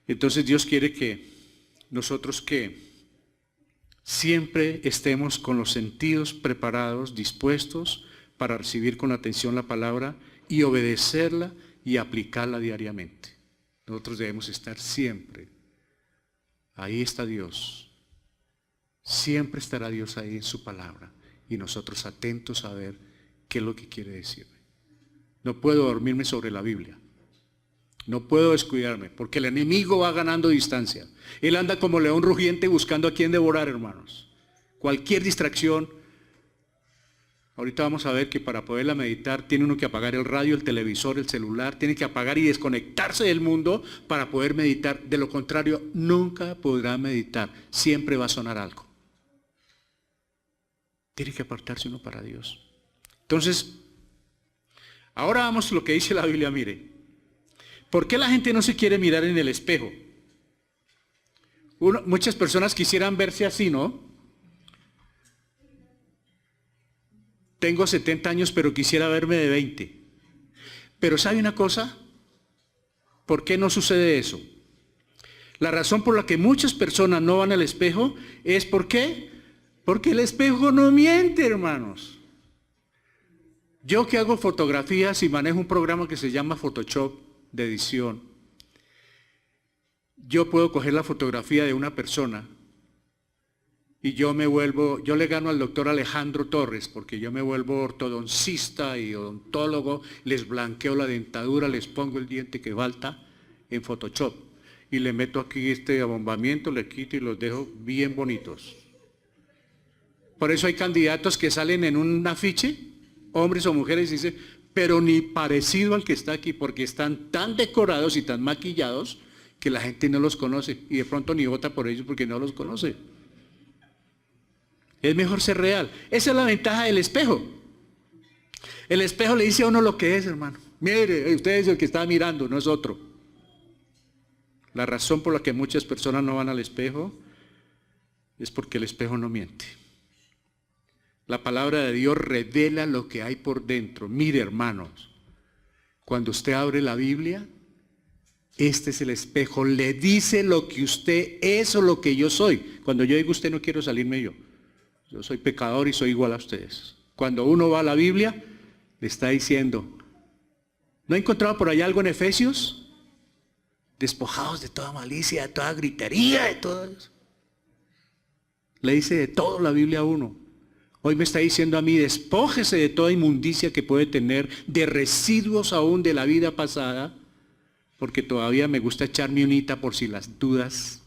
Entonces Dios quiere que nosotros siempre estemos con los sentidos preparados, dispuestos para recibir con atención la palabra y obedecerla y aplicarla diariamente. Nosotros debemos estar siempre. Ahí está Dios. Siempre estará Dios ahí en su palabra. Y nosotros atentos a ver qué es lo que quiere decirme. No puedo dormirme sobre la Biblia. No puedo descuidarme, porque el enemigo va ganando distancia. Él anda como león rugiente buscando a quien devorar, hermanos. Cualquier distracción. Ahorita vamos a ver que para poderla meditar tiene uno que apagar el radio, el televisor, el celular, tiene que apagar y desconectarse del mundo para poder meditar. De lo contrario, nunca podrá meditar. Siempre va a sonar algo. Tiene que apartarse uno para Dios. Entonces, ahora vamos a lo que dice la Biblia, mire. ¿Por qué la gente no se quiere mirar en el espejo? Muchas personas quisieran verse así, ¿no? Tengo 70 años, pero quisiera verme de 20. Pero ¿sabe una cosa? ¿Por qué no sucede eso? La razón por la que muchas personas no van al espejo es ¿por qué? Porque el espejo no miente, hermanos. Yo que hago fotografías y manejo un programa que se llama Photoshop de edición, yo puedo coger la fotografía de una persona y yo le gano al doctor Alejandro Torres, porque yo me vuelvo ortodoncista y odontólogo, les blanqueo la dentadura, les pongo el diente que falta en Photoshop, y le meto aquí este abombamiento, le quito y los dejo bien bonitos. Por eso hay candidatos que salen en un afiche, hombres o mujeres, y dicen, pero ni parecido al que está aquí, porque están tan decorados y tan maquillados que la gente no los conoce, y de pronto ni vota por ellos porque no los conoce. Es mejor ser real. Esa es la ventaja del espejo. El espejo le dice a uno lo que es, hermano. Mire, usted es el que está mirando, no es otro. La razón por la que muchas personas no van al espejo es porque el espejo no miente. La palabra de Dios revela lo que hay por dentro. Mire, hermanos, cuando usted abre la Biblia, este es el espejo, le dice lo que usted es o lo que yo soy. Cuando yo digo usted, no quiero salirme yo. Yo soy pecador y soy igual a ustedes. Cuando uno va a la Biblia, le está diciendo, ¿no he encontrado por allá algo en Efesios? Despojados de toda malicia, de toda gritería, de todo eso. Le dice de todo la Biblia a uno. Hoy me está diciendo a mí, despójese de toda inmundicia que puede tener, de residuos aún de la vida pasada, porque todavía me gusta echar mi unita por si las dudas.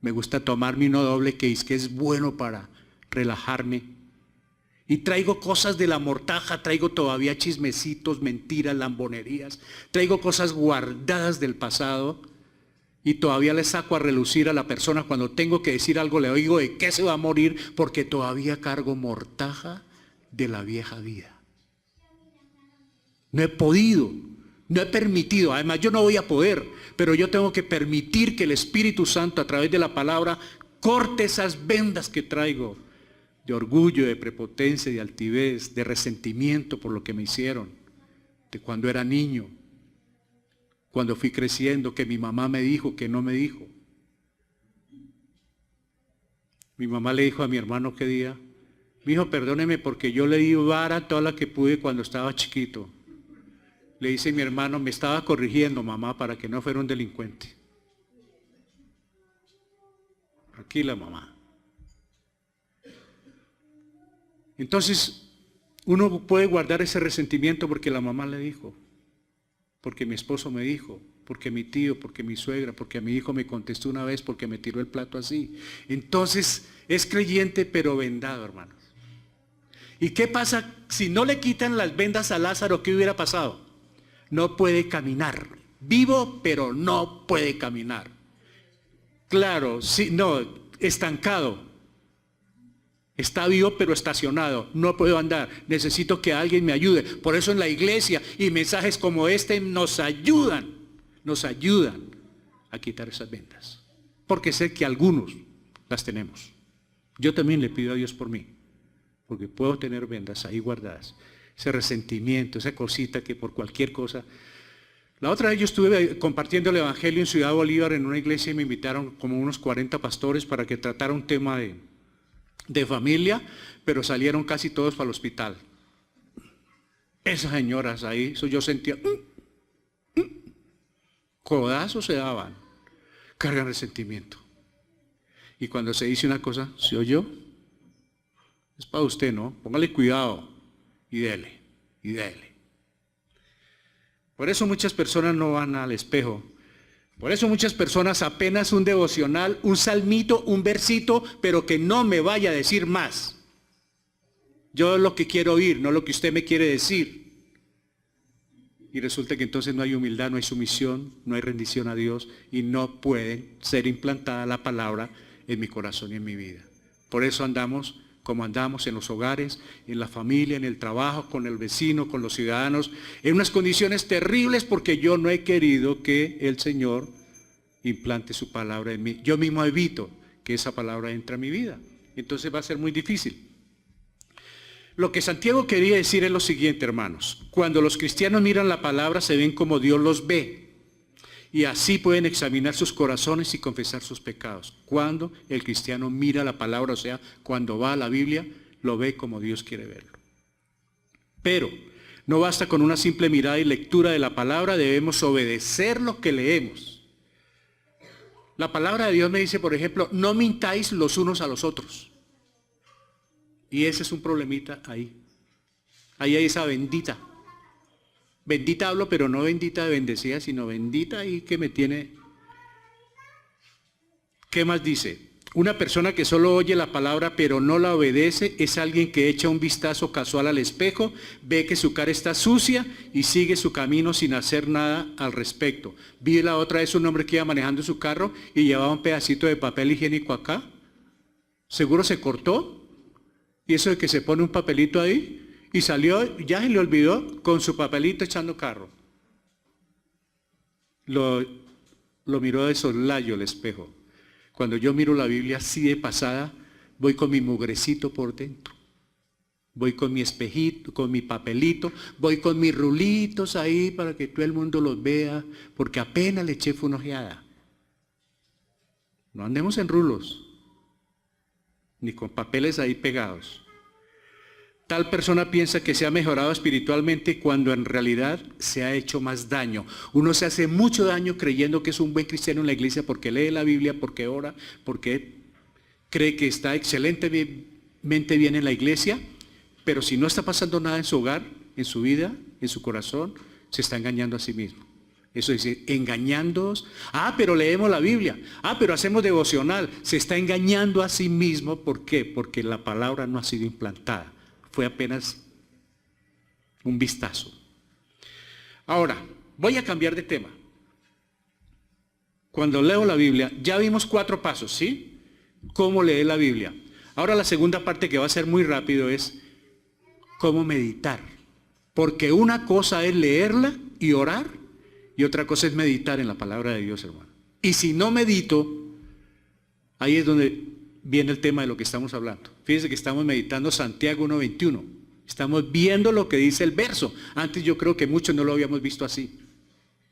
Me gusta tomar mi uno doble que es bueno para relajarme. Y traigo cosas de la mortaja, traigo todavía chismecitos, mentiras, lambonerías, traigo cosas guardadas del pasado y todavía le saco a relucir a la persona cuando tengo que decir algo, le oigo de qué se va a morir porque todavía cargo mortaja de la vieja vida. No he podido, no he permitido, además yo no voy a poder, pero yo tengo que permitir que el Espíritu Santo a través de la palabra corte esas vendas que traigo de orgullo, de prepotencia, de altivez, de resentimiento por lo que me hicieron, de cuando era niño, cuando fui creciendo, que mi mamá me dijo, que no me dijo. Mi mamá le dijo a mi hermano qué día, mi hijo, perdóneme porque yo le di vara toda la que pude cuando estaba chiquito. Le dice mi hermano, me estaba corrigiendo mamá para que no fuera un delincuente. Tranquila mamá. Entonces, uno puede guardar ese resentimiento porque la mamá le dijo, porque mi esposo me dijo, porque mi tío, porque mi suegra, porque mi hijo me contestó una vez porque me tiró el plato así. Entonces, es creyente pero vendado, hermanos. ¿Y qué pasa si no le quitan las vendas a Lázaro? ¿Qué hubiera pasado? No puede caminar. Vivo, pero no puede caminar. Claro, sí, no, estancado. Está vivo pero estacionado, no puedo andar, necesito que alguien me ayude. Por eso en la iglesia y mensajes como este nos ayudan a quitar esas vendas. Porque sé que algunos las tenemos. Yo también le pido a Dios por mí, porque puedo tener vendas ahí guardadas. Ese resentimiento, esa cosita que por cualquier cosa. La otra vez yo estuve compartiendo el Evangelio en Ciudad Bolívar en una iglesia y me invitaron como unos 40 pastores para que tratara un tema de familia, pero salieron casi todos para el hospital. Esas señoras ahí, eso yo sentía, codazos se daban, cargan resentimiento. Y cuando se dice una cosa, ¿se oyó? Es para usted, ¿no? Póngale cuidado y dele, y dele. Por eso muchas personas no van al espejo. Por eso muchas personas apenas un devocional, un salmito, un versito, pero que no me vaya a decir más. Yo lo que quiero oír, no lo que usted me quiere decir. Y resulta que entonces no hay humildad, no hay sumisión, no hay rendición a Dios y no puede ser implantada la palabra en mi corazón y en mi vida. Por eso andamos como andamos en los hogares, en la familia, en el trabajo, con el vecino, con los ciudadanos, en unas condiciones terribles porque yo no he querido que el Señor implante su palabra en mí. Yo mismo evito que esa palabra entre a mi vida. Entonces va a ser muy difícil. Lo que Santiago quería decir es lo siguiente, hermanos. Cuando los cristianos miran la palabra, se ven como Dios los ve. Y así pueden examinar sus corazones y confesar sus pecados. Cuando el cristiano mira la palabra, o sea, cuando va a la Biblia, lo ve como Dios quiere verlo. Pero no basta con una simple mirada y lectura de la palabra, debemos obedecer lo que leemos. La palabra de Dios me dice, por ejemplo, no mintáis los unos a los otros. Y ese es un problemita ahí. Ahí hay esa bendita. Bendita hablo, pero no bendita de bendecida, sino bendita ahí que me tiene. ¿Qué más dice? Una persona que solo oye la palabra pero no la obedece es alguien que echa un vistazo casual al espejo, ve que su cara está sucia y sigue su camino sin hacer nada al respecto. Vi la otra vez un hombre que iba manejando su carro y llevaba un pedacito de papel higiénico acá. Seguro se cortó. Y eso de que se pone un papelito ahí y salió, ya se le olvidó con su papelito echando carro. Lo miró de soslayo el espejo. Cuando yo miro la Biblia así de pasada, voy con mi mugrecito por dentro. Voy con mi espejito, con mi papelito, voy con mis rulitos ahí para que todo el mundo los vea, porque apenas le eché fue una ojeada. No andemos en rulos, ni con papeles ahí pegados. Tal persona piensa que se ha mejorado espiritualmente cuando en realidad se ha hecho más daño. Uno se hace mucho daño creyendo que es un buen cristiano en la iglesia porque lee la Biblia, porque ora, porque cree que está excelentemente bien en la iglesia, pero si no está pasando nada en su hogar, en su vida, en su corazón, se está engañando a sí mismo. Eso dice, engañándoos. Pero leemos la Biblia. Pero hacemos devocional. Se está engañando a sí mismo. ¿Por qué? Porque la palabra no ha sido implantada. Fue apenas un vistazo. Ahora, voy a cambiar de tema. Cuando leo la Biblia, ya vimos 4 pasos, ¿sí? ¿Cómo leer la Biblia? Ahora la segunda parte, que va a ser muy rápido, es cómo meditar. Porque una cosa es leerla y orar, y otra cosa es meditar en la palabra de Dios, hermano. Y si no medito, ahí es donde viene el tema de lo que estamos hablando. Fíjense que estamos meditando Santiago 1:21. Estamos viendo lo que dice el verso. Antes yo creo que muchos no lo habíamos visto así.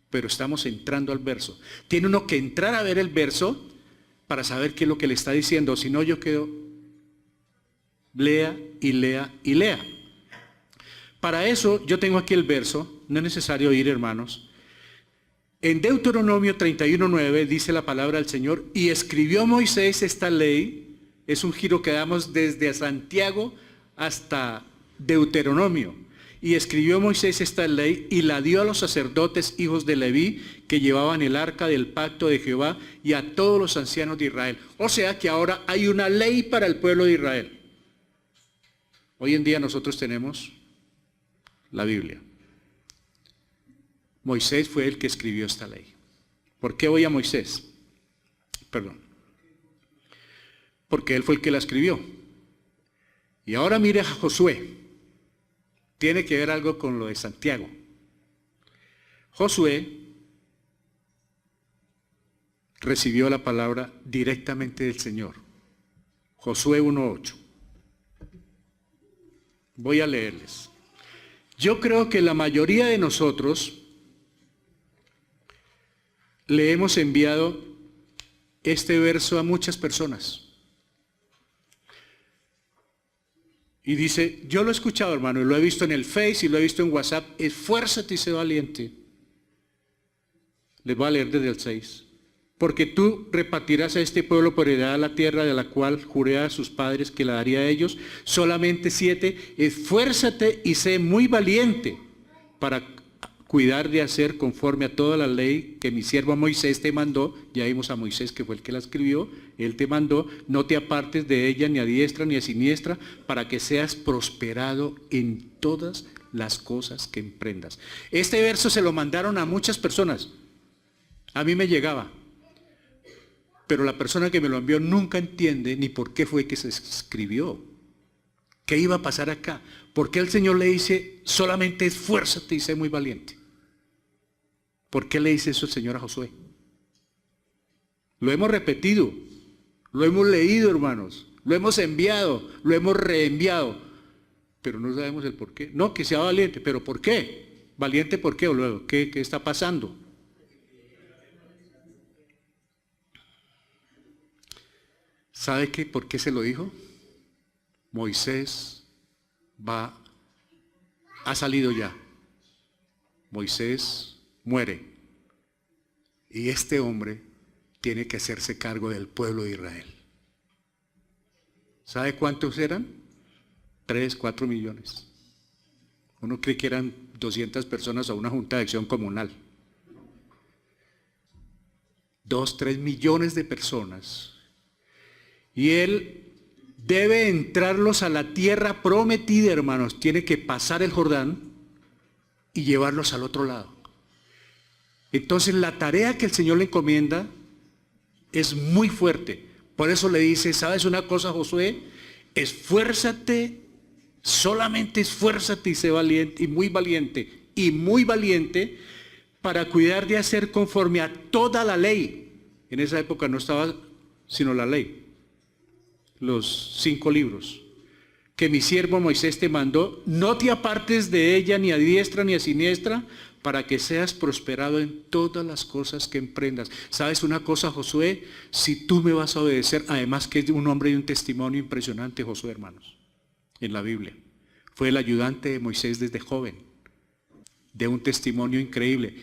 Pero estamos entrando al verso. Tiene uno que entrar a ver el verso para saber qué es lo que le está diciendo. Si no, yo quedo lea y lea y lea. Para eso yo tengo aquí el verso. No es necesario ir, hermanos. En Deuteronomio 31:9 dice la palabra del Señor, y escribió Moisés esta ley. Es un giro que damos desde Santiago hasta Deuteronomio. Y escribió Moisés esta ley y la dio a los sacerdotes hijos de Leví que llevaban el arca del pacto de Jehová y a todos los ancianos de Israel. O sea que ahora hay una ley para el pueblo de Israel. Hoy en día nosotros tenemos la Biblia. Moisés fue el que escribió esta ley. ¿Por qué voy a Moisés? Perdón. Porque él fue el que la escribió. Y ahora mire a Josué. Tiene que ver algo con lo de Santiago. Josué recibió la palabra directamente del Señor. Josué 1:8. Voy a leerles. Yo creo que la mayoría de nosotros le hemos enviado este verso a muchas personas. Y dice, yo lo he escuchado, hermano, y lo he visto en el Face y lo he visto en WhatsApp. Esfuérzate y sé valiente. Les voy a leer desde el 6. Porque tú repartirás a este pueblo por heredad la tierra de la cual juré a sus padres que la daría a ellos. Solamente 7. Esfuérzate y sé muy valiente para cuidar de hacer conforme a toda la ley que mi siervo Moisés te mandó. Ya vimos a Moisés que fue el que la escribió. Él te mandó, no te apartes de ella ni a diestra ni a siniestra, para que seas prosperado en todas las cosas que emprendas. Este verso se lo mandaron a muchas personas. A mí me llegaba. Pero la persona que me lo envió nunca entiende ni por qué fue que se escribió. ¿Qué iba a pasar acá? ¿Por qué el Señor le dice, solamente esfuérzate y sé muy valiente? ¿Por qué le dice eso el Señor a Josué? Lo hemos repetido, lo hemos leído, hermanos, lo hemos enviado, lo hemos reenviado, pero no sabemos el por qué. No, que sea valiente, pero ¿por qué? ¿Valiente por qué? O luego, ¿qué está pasando? ¿Sabe qué? ¿Por qué se lo dijo? Moisés ha salido ya. Moisés muere. Y este hombre tiene que hacerse cargo del pueblo de Israel. ¿Sabe cuántos eran? 3, 4 millones. Uno cree que eran 200 personas o una junta de acción comunal. 2, 3 millones de personas. Y él debe entrarlos a la tierra prometida, hermanos. Tiene que pasar el Jordán y llevarlos al otro lado. Entonces la tarea que el Señor le encomienda es muy fuerte. Por eso le dice, ¿sabes una cosa, Josué? Esfuérzate, solamente esfuérzate y sé valiente, y muy valiente, para cuidar de hacer conforme a toda la ley. En esa época no estaba sino la ley, los 5 libros, que mi siervo Moisés te mandó, no te apartes de ella ni a diestra ni a siniestra, para que seas prosperado en todas las cosas que emprendas. ¿Sabes una cosa, Josué? Si tú me vas a obedecer, además que es un hombre y un testimonio impresionante, Josué, hermanos, en la Biblia. Fue el ayudante de Moisés desde joven, de un testimonio increíble.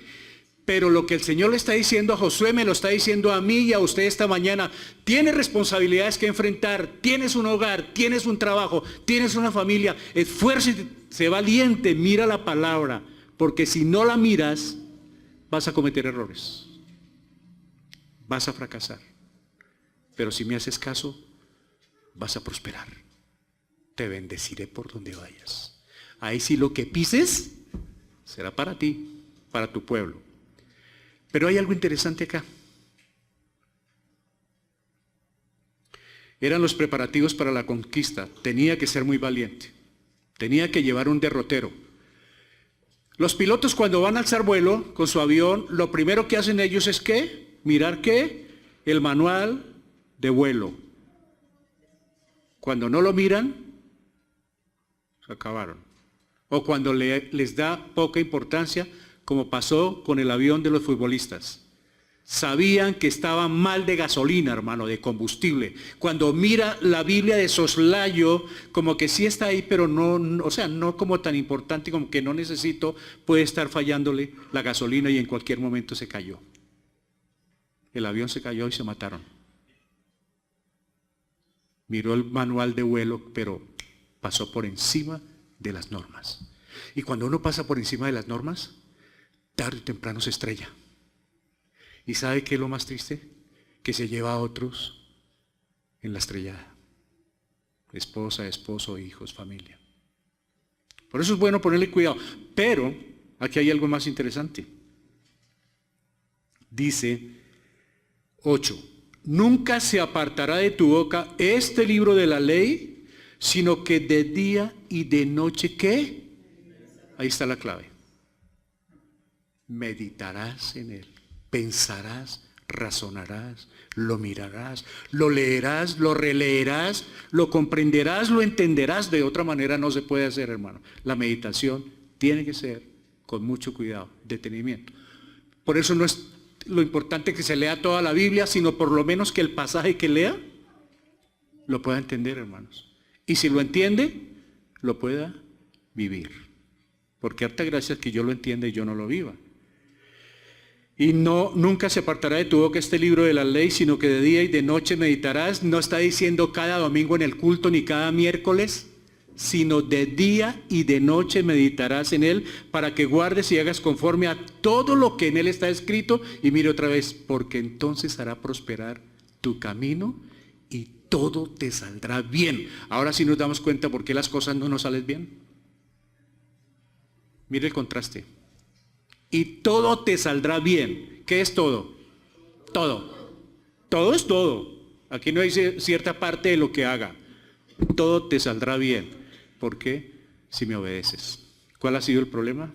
Pero lo que el Señor le está diciendo a Josué, me lo está diciendo a mí y a usted esta mañana. Tienes responsabilidades que enfrentar, tienes un hogar, tienes un trabajo, tienes una familia. Esfuérzate, sé valiente, mira la palabra. Porque si no la miras, vas a cometer errores. Vas a fracasar. Pero si me haces caso, vas a prosperar. Te bendeciré por donde vayas. Ahí sí lo que pises será para ti, para tu pueblo. Pero hay algo interesante acá. Eran los preparativos para la conquista. Tenía que ser muy valiente. Tenía que llevar un derrotero. Los pilotos cuando van a alzar vuelo con su avión, lo primero que hacen ellos es ¿qué? Mirar ¿qué? El manual de vuelo. Cuando no lo miran, se acabaron. O cuando les da poca importancia, como pasó con el avión de los futbolistas. Sabían que estaba mal de gasolina, hermano, de combustible. Cuando mira la Biblia de soslayo, como que sí está ahí, pero no, o sea, no como tan importante, como que no necesito, puede estar fallándole la gasolina y en cualquier momento se cayó. El avión se cayó y se mataron. Miró el manual de vuelo, pero pasó por encima de las normas. Y cuando uno pasa por encima de las normas, tarde o temprano se estrella. ¿Y sabe qué es lo más triste? Que se lleva a otros en la estrellada. Esposa, esposo, hijos, familia. Por eso es bueno ponerle cuidado. Pero aquí hay algo más interesante. Dice 8. Nunca se apartará de tu boca este libro de la ley, sino que de día y de noche, ¿qué? Ahí está la clave. Meditarás en él. Pensarás, razonarás, lo mirarás, lo leerás, lo releerás, lo comprenderás, lo entenderás. De otra manera no se puede hacer, hermano. La meditación tiene que ser con mucho cuidado, detenimiento. Por eso no es lo importante que se lea toda la Biblia, sino por lo menos que el pasaje que lea lo pueda entender, hermanos. Y si lo entiende, lo pueda vivir. Porque harta gracia es que yo lo entienda y yo no lo viva. Y nunca se apartará de tu boca este libro de la ley, sino que de día y de noche meditarás. No está diciendo cada domingo en el culto ni cada miércoles, sino de día y de noche meditarás en él, para que guardes y hagas conforme a todo lo que en él está escrito. Y mire otra vez, porque entonces hará prosperar tu camino y todo te saldrá bien. Ahora sí nos damos cuenta por qué las cosas no nos salen bien. Mire el contraste. Y todo te saldrá bien. ¿Qué es todo? Todo. Todo es todo. Aquí no hay cierta parte de lo que haga. Todo te saldrá bien. ¿Por qué? Si me obedeces. ¿Cuál ha sido el problema?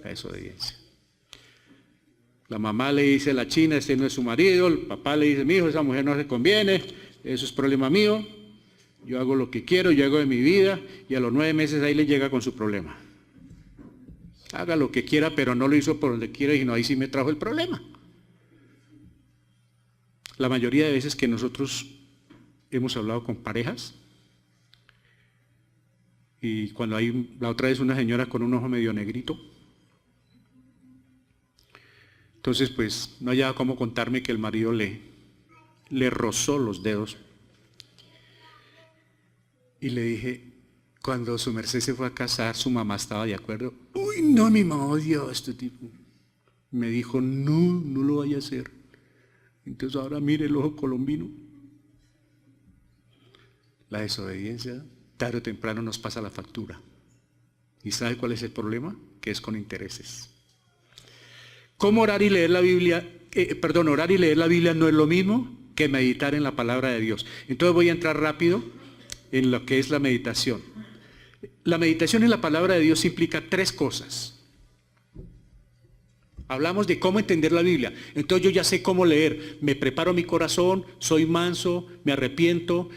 La desobediencia. La mamá le dice a la china, este no es su marido. El papá le dice, mi hijo, esa mujer no se conviene. Eso es problema mío. Yo hago lo que quiero, yo hago de mi vida. Y a los 9 meses ahí le llega con su problema. Haga lo que quiera, pero no lo hizo por donde quiera y no, ahí sí me trajo el problema. La mayoría de veces que nosotros hemos hablado con parejas, y cuando hay la otra vez una señora con un ojo medio negrito, Entonces, pues, no hallaba cómo contarme que el marido le rozó los dedos. Y le dije, cuando su merced se fue a casar, su mamá estaba de acuerdo. Uy, no, mi mamá odiaba a este tipo. Me dijo, no, no lo vaya a hacer. Entonces ahora mire el ojo colombino. La desobediencia, tarde o temprano nos pasa la factura. ¿Y sabe cuál es el problema? Que es con intereses. ¿Cómo orar y leer la Biblia? Orar y leer la Biblia no es lo mismo que meditar en la palabra de Dios. Entonces voy a entrar rápido en lo que es la meditación. La meditación en la palabra de Dios implica tres cosas. Hablamos de cómo entender la Biblia. Entonces yo ya sé cómo leer. Me preparo mi corazón, soy manso, me arrepiento,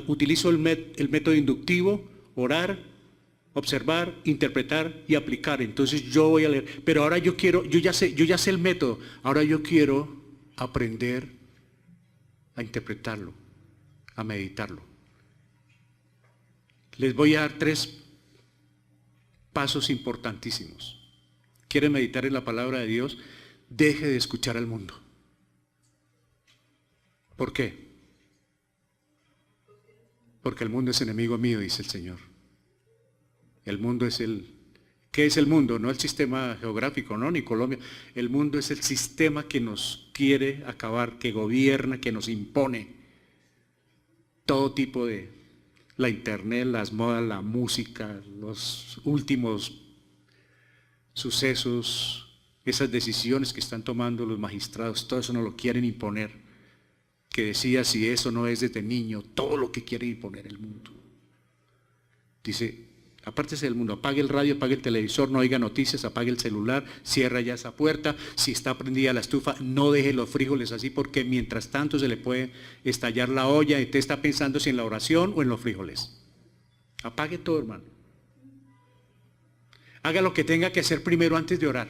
utilizo el método inductivo, orar, observar, interpretar y aplicar. Entonces yo voy a leer. Pero ahora yo ya sé el método. Ahora yo quiero aprender a interpretarlo, a meditarlo. Les voy a dar 3 pasos importantísimos. ¿Quiere meditar en la palabra de Dios? Deje de escuchar al mundo. ¿Por qué? Porque el mundo es enemigo mío, dice el Señor. El mundo es ¿qué es el mundo? No el sistema geográfico, no, ni Colombia. El mundo es el sistema que nos quiere acabar, que gobierna, que nos impone. Todo tipo de, la internet, las modas, la música, los últimos sucesos, esas decisiones que están tomando los magistrados, todo eso nos lo quieren imponer. Que decía, si eso no es desde niño, todo lo que quiere imponer el mundo. Dice, apártese del mundo, apague el radio, apague el televisor, no oiga noticias, apague el celular, cierra ya esa puerta, si está prendida la estufa, no deje los frijoles así, porque mientras tanto se le puede estallar la olla y usted está pensando si en la oración o en los frijoles. Apague todo, hermano. Haga lo que tenga que hacer primero antes de orar.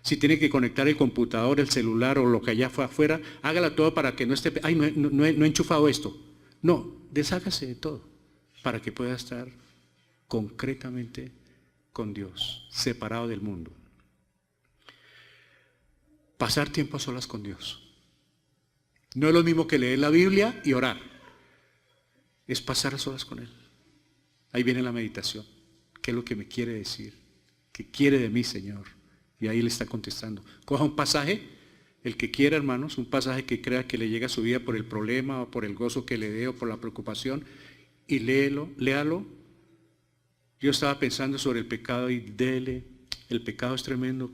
Si tiene que conectar el computador, el celular o lo que allá fue afuera, hágalo todo para que no esté, ay, no he enchufado esto. No, deshágase de todo para que pueda estar concretamente con Dios, separado del mundo. Pasar tiempo a solas con Dios. No es lo mismo que leer la Biblia y orar. Es pasar a solas con Él. Ahí viene la meditación. ¿Qué es lo que me quiere decir? ¿Qué quiere de mí, Señor? Y ahí le está contestando. Coja un pasaje, el que quiera, hermanos, un pasaje que crea que le llega a su vida por el problema o por el gozo que le dé o por la preocupación, y léalo. Yo estaba pensando sobre el pecado y dele, el pecado es tremendo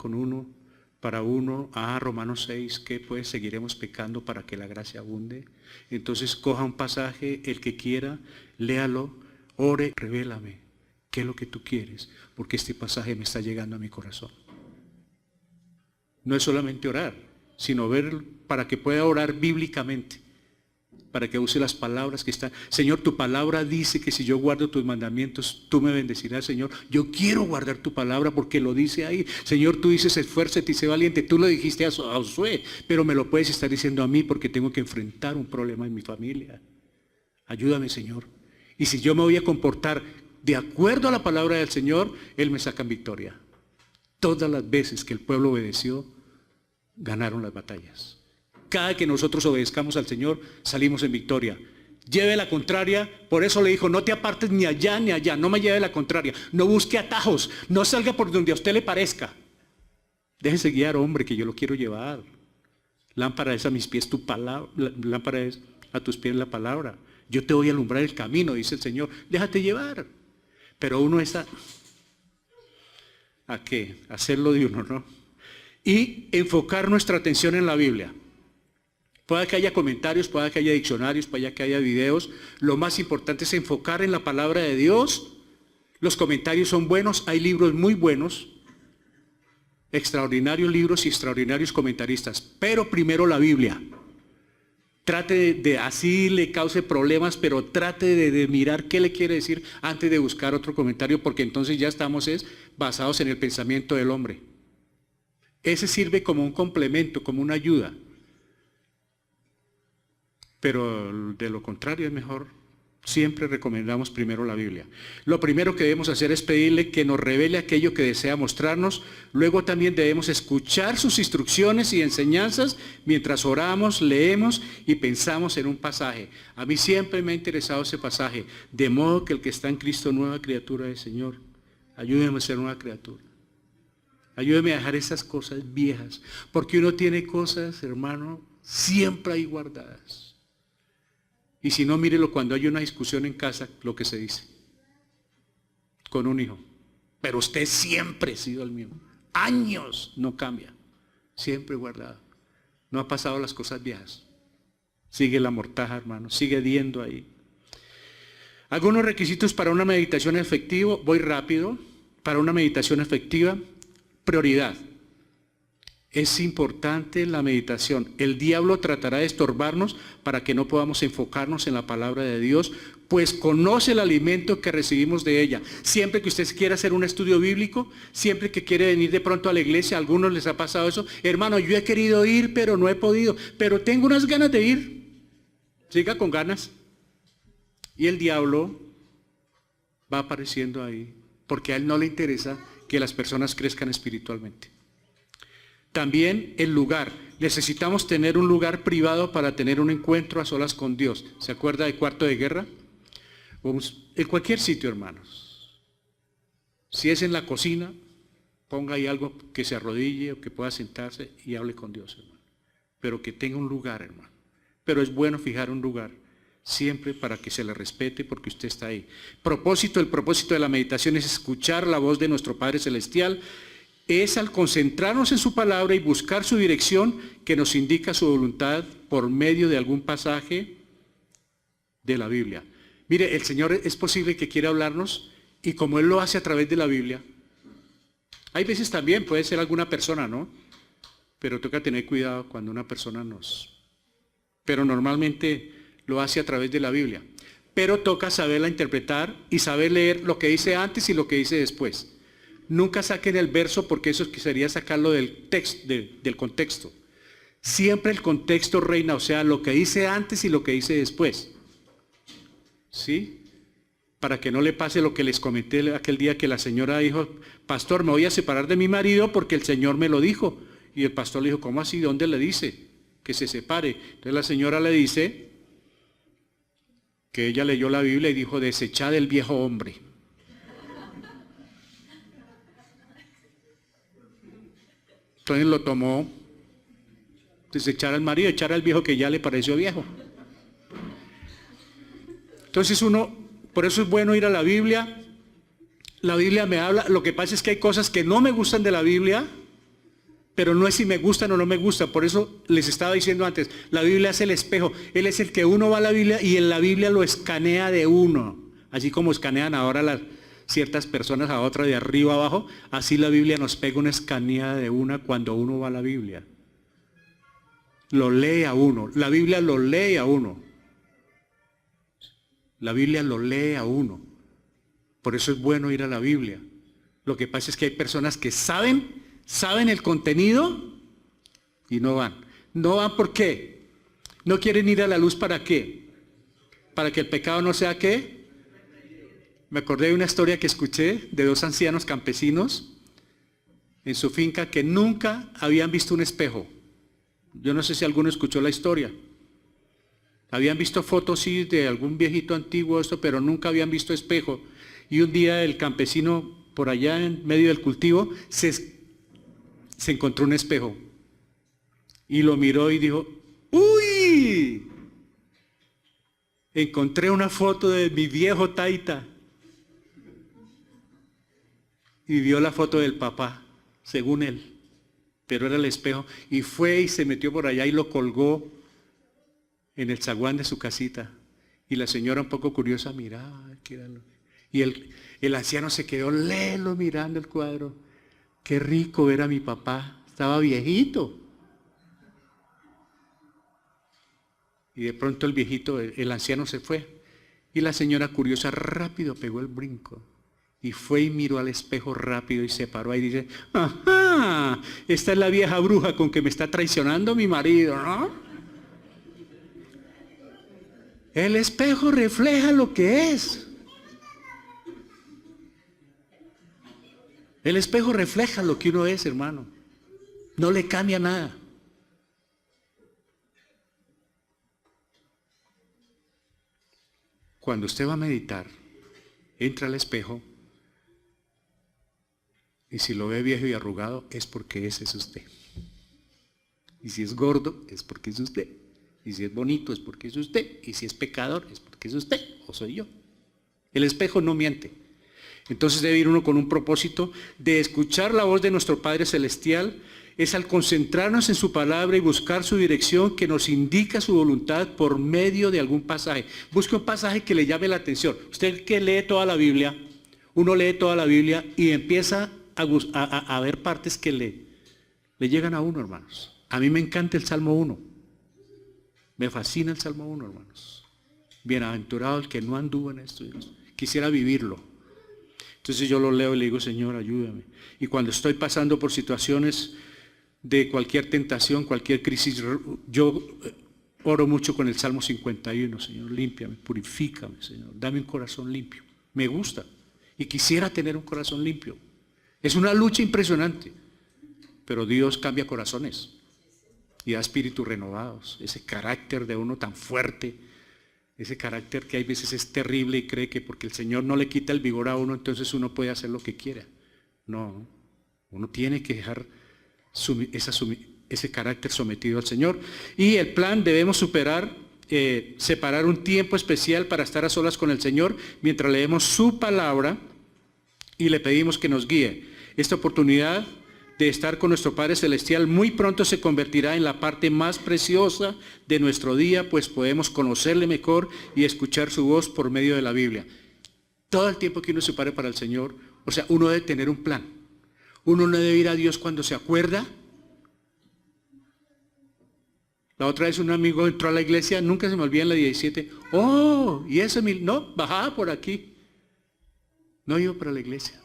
para uno, Romanos 6, que pues seguiremos pecando para que la gracia abunde. Entonces coja un pasaje, el que quiera, léalo, ore, revélame. ¿Qué es lo que tú quieres? Porque este pasaje me está llegando a mi corazón. No es solamente orar, sino ver para que pueda orar bíblicamente, para que use las palabras que están. Señor, tu palabra dice que si yo guardo tus mandamientos, tú me bendecirás, Señor. Yo quiero guardar tu palabra porque lo dice ahí. Señor, tú dices, esfuérzate y sé valiente. Tú lo dijiste a Josué, pero me lo puedes estar diciendo a mí porque tengo que enfrentar un problema en mi familia. Ayúdame, Señor. Y si yo me voy a comportar de acuerdo a la palabra del Señor, Él me saca en victoria. Todas las veces que el pueblo obedeció, ganaron las batallas. Cada que nosotros obedezcamos al Señor, salimos en victoria. Lleve la contraria, por eso le dijo, no te apartes ni allá ni allá, no me lleve la contraria, no busque atajos, no salga por donde a usted le parezca. Déjese guiar, hombre, que yo lo quiero llevar. Lámpara es a mis pies tu palabra, lámpara es a tus pies la palabra. Yo te voy a alumbrar el camino, dice el Señor, déjate llevar. Pero uno está, ¿a qué? Hacerlo de uno, ¿no? Y enfocar nuestra atención en la Biblia. Puede que haya comentarios, puede que haya diccionarios, puede que haya videos. Lo más importante es enfocar en la palabra de Dios. Los comentarios son buenos, hay libros muy buenos, extraordinarios libros y extraordinarios comentaristas. Pero primero la Biblia. Trate de, así le cause problemas, pero trate de mirar qué le quiere decir antes de buscar otro comentario, porque entonces ya estamos basados en el pensamiento del hombre. Ese sirve como un complemento, como una ayuda. Pero de lo contrario es mejor Siempre recomendamos primero la Biblia. Lo primero que debemos hacer es pedirle que nos revele aquello que desea mostrarnos. Luego también debemos escuchar sus instrucciones y enseñanzas mientras oramos, leemos y pensamos en un pasaje. A mí siempre me ha interesado ese pasaje. De modo que el que está en Cristo, nueva criatura es Señor. Ayúdeme a ser nueva criatura. Ayúdeme a dejar esas cosas viejas. Porque uno tiene cosas, hermano, siempre ahí guardadas. Y si no, mírelo cuando hay una discusión en casa, lo que se dice. Con un hijo. Pero usted siempre ha sido el mismo. Años no cambia. Siempre guardado. No ha pasado las cosas viejas. Sigue la mortaja, hermano. Sigue diendo ahí. Algunos requisitos para una meditación efectiva. Voy rápido. Para una meditación efectiva. Prioridad. Es importante la meditación. El diablo tratará de estorbarnos para que no podamos enfocarnos en la palabra de Dios, pues conoce el alimento que recibimos de ella. Siempre que usted quiera hacer un estudio bíblico, siempre que quiere venir de pronto a la iglesia, a algunos les ha pasado eso. Hermano, yo he querido ir, pero no he podido. Pero tengo unas ganas de ir. Siga con ganas. Y el diablo va apareciendo ahí, porque a él no le interesa que las personas crezcan espiritualmente. También el lugar. Necesitamos tener un lugar privado para tener un encuentro a solas con Dios. ¿Se acuerda de cuarto de guerra? En cualquier sitio, hermanos. Si es en la cocina, ponga ahí algo que se arrodille o que pueda sentarse y hable con Dios, hermano. Pero que tenga un lugar, hermano. Pero es bueno fijar un lugar siempre para que se le respete porque usted está ahí. El propósito de la meditación es escuchar la voz de nuestro Padre Celestial. Es al concentrarnos en su palabra y buscar su dirección que nos indica su voluntad por medio de algún pasaje de la Biblia. Mire, el Señor es posible que quiera hablarnos y como Él lo hace a través de la Biblia, hay veces también puede ser alguna persona, ¿no? Pero toca tener cuidado cuando una persona pero normalmente lo hace a través de la Biblia. Pero toca saberla interpretar y saber leer lo que dice antes y lo que dice después. Nunca saquen el verso porque eso sería sacarlo del contexto. Siempre el contexto reina, o sea, lo que dice antes y lo que dice después. ¿Sí? Para que no le pase lo que les comenté aquel día que la señora dijo, pastor, me voy a separar de mi marido porque el Señor me lo dijo. Y el pastor le dijo, ¿cómo así? ¿Dónde le dice que se separe? Entonces la señora le dice que ella leyó la Biblia y dijo, desechad el viejo hombre. Entonces lo tomó, desechar al marido, echar al viejo que ya le pareció viejo. Entonces por eso es bueno ir a la Biblia. La Biblia me habla, lo que pasa es que hay cosas que no me gustan de la Biblia, pero no es si me gustan o no me gustan. Por eso les estaba diciendo antes, la Biblia es el espejo. Él es el que uno va a la Biblia y en la Biblia lo escanea de uno. Así como escanean ahora ciertas personas a otra de arriba abajo, así la Biblia nos pega una escaneada de una cuando uno va a la Biblia. Lo lee a uno. La Biblia lo lee a uno. La Biblia lo lee a uno. Por eso es bueno ir a la Biblia. Lo que pasa es que hay personas que saben el contenido y no van. No van ¿por qué? No quieren ir a la luz ¿para qué? Para que el pecado no sea ¿qué? Me acordé de una historia que escuché de dos ancianos campesinos en su finca que nunca habían visto un espejo. Yo no sé si alguno escuchó la historia. Habían visto fotos sí de algún viejito antiguo, pero nunca habían visto espejo. Y un día el campesino por allá en medio del cultivo se encontró un espejo. Y lo miró y dijo, ¡uy! Encontré una foto de mi viejo taita. Y vio la foto del papá, según él. Pero era el espejo. Y fue y se metió por allá y lo colgó en el zaguán de su casita. Y la señora un poco curiosa miraba. Y el anciano se quedó lelo mirando el cuadro. Qué rico ver a mi papá. Estaba viejito. Y de pronto el viejito, el anciano se fue. Y la señora curiosa rápido pegó el brinco. Y fue y miró al espejo rápido y se paró ahí y dice, ¡ajá! Esta es la vieja bruja con que me está traicionando mi marido, ¿no? El espejo refleja lo que es. El espejo refleja lo que uno es, hermano. No le cambia nada. Cuando usted va a meditar, entra al espejo y si lo ve viejo y arrugado es porque ese es usted. Y si es gordo es porque es usted. Y si es bonito es porque es usted. Y si es pecador es porque es usted o soy yo. El espejo no miente. Entonces debe ir uno con un propósito de escuchar la voz de nuestro Padre Celestial. Es al concentrarnos en su palabra y buscar su dirección que nos indica su voluntad por medio de algún pasaje. Busque un pasaje que le llame la atención. Usted que lee toda la Biblia, uno lee toda la Biblia y empieza a ver partes que le llegan a uno, hermanos. A mí me encanta el Salmo 1. Me fascina el Salmo 1, hermanos. Bienaventurado el que no anduvo en esto. Quisiera vivirlo. Entonces yo lo leo y le digo, Señor, ayúdame. Y cuando estoy pasando por situaciones de cualquier tentación, cualquier crisis, yo oro mucho con el Salmo 51, Señor, límpiame, purifícame, Señor, dame un corazón limpio. Me gusta y quisiera tener un corazón limpio. Es una lucha impresionante, pero Dios cambia corazones y da espíritus renovados. Ese carácter de uno tan fuerte, ese carácter que hay veces es terrible y cree que porque el Señor no le quita el vigor a uno, entonces uno puede hacer lo que quiera. No, uno tiene que dejar ese carácter sometido al Señor. Y el plan debemos separar un tiempo especial para estar a solas con el Señor mientras leemos su palabra y le pedimos que nos guíe. Esta oportunidad de estar con nuestro Padre Celestial muy pronto se convertirá en la parte más preciosa de nuestro día, pues podemos conocerle mejor y escuchar su voz por medio de la Biblia. Todo el tiempo que uno se pare para el Señor, o sea, uno debe tener un plan. Uno no debe ir a Dios cuando se acuerda. La otra vez un amigo entró a la iglesia, nunca se me olvida en la 17. Oh, y ese no, bajaba por aquí. No iba para la iglesia.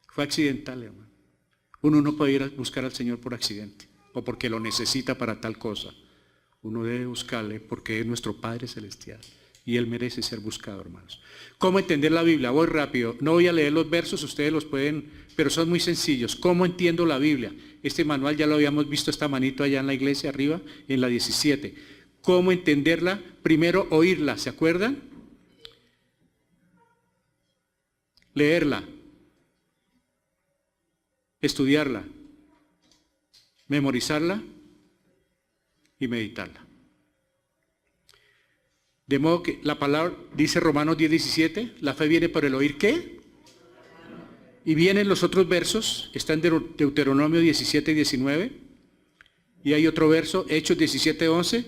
Fue accidental, hermano. Uno no puede ir a buscar al Señor por accidente o porque lo necesita para tal cosa. Uno debe buscarle porque es nuestro Padre Celestial y Él merece ser buscado, hermanos. ¿Cómo entender la Biblia? Voy rápido. No voy a leer los versos, ustedes los pueden, pero son muy sencillos. ¿Cómo entiendo la Biblia? Este manual ya lo habíamos visto, esta manito allá en la iglesia arriba, en la 17. ¿Cómo entenderla? Primero, oírla, ¿se acuerdan? Leerla. Estudiarla, memorizarla y meditarla. De modo que la palabra, dice Romanos 10:17, la fe viene por el oír, ¿qué? Y vienen los otros versos, están de Deuteronomio 17:19, y hay otro verso, Hechos 17:11,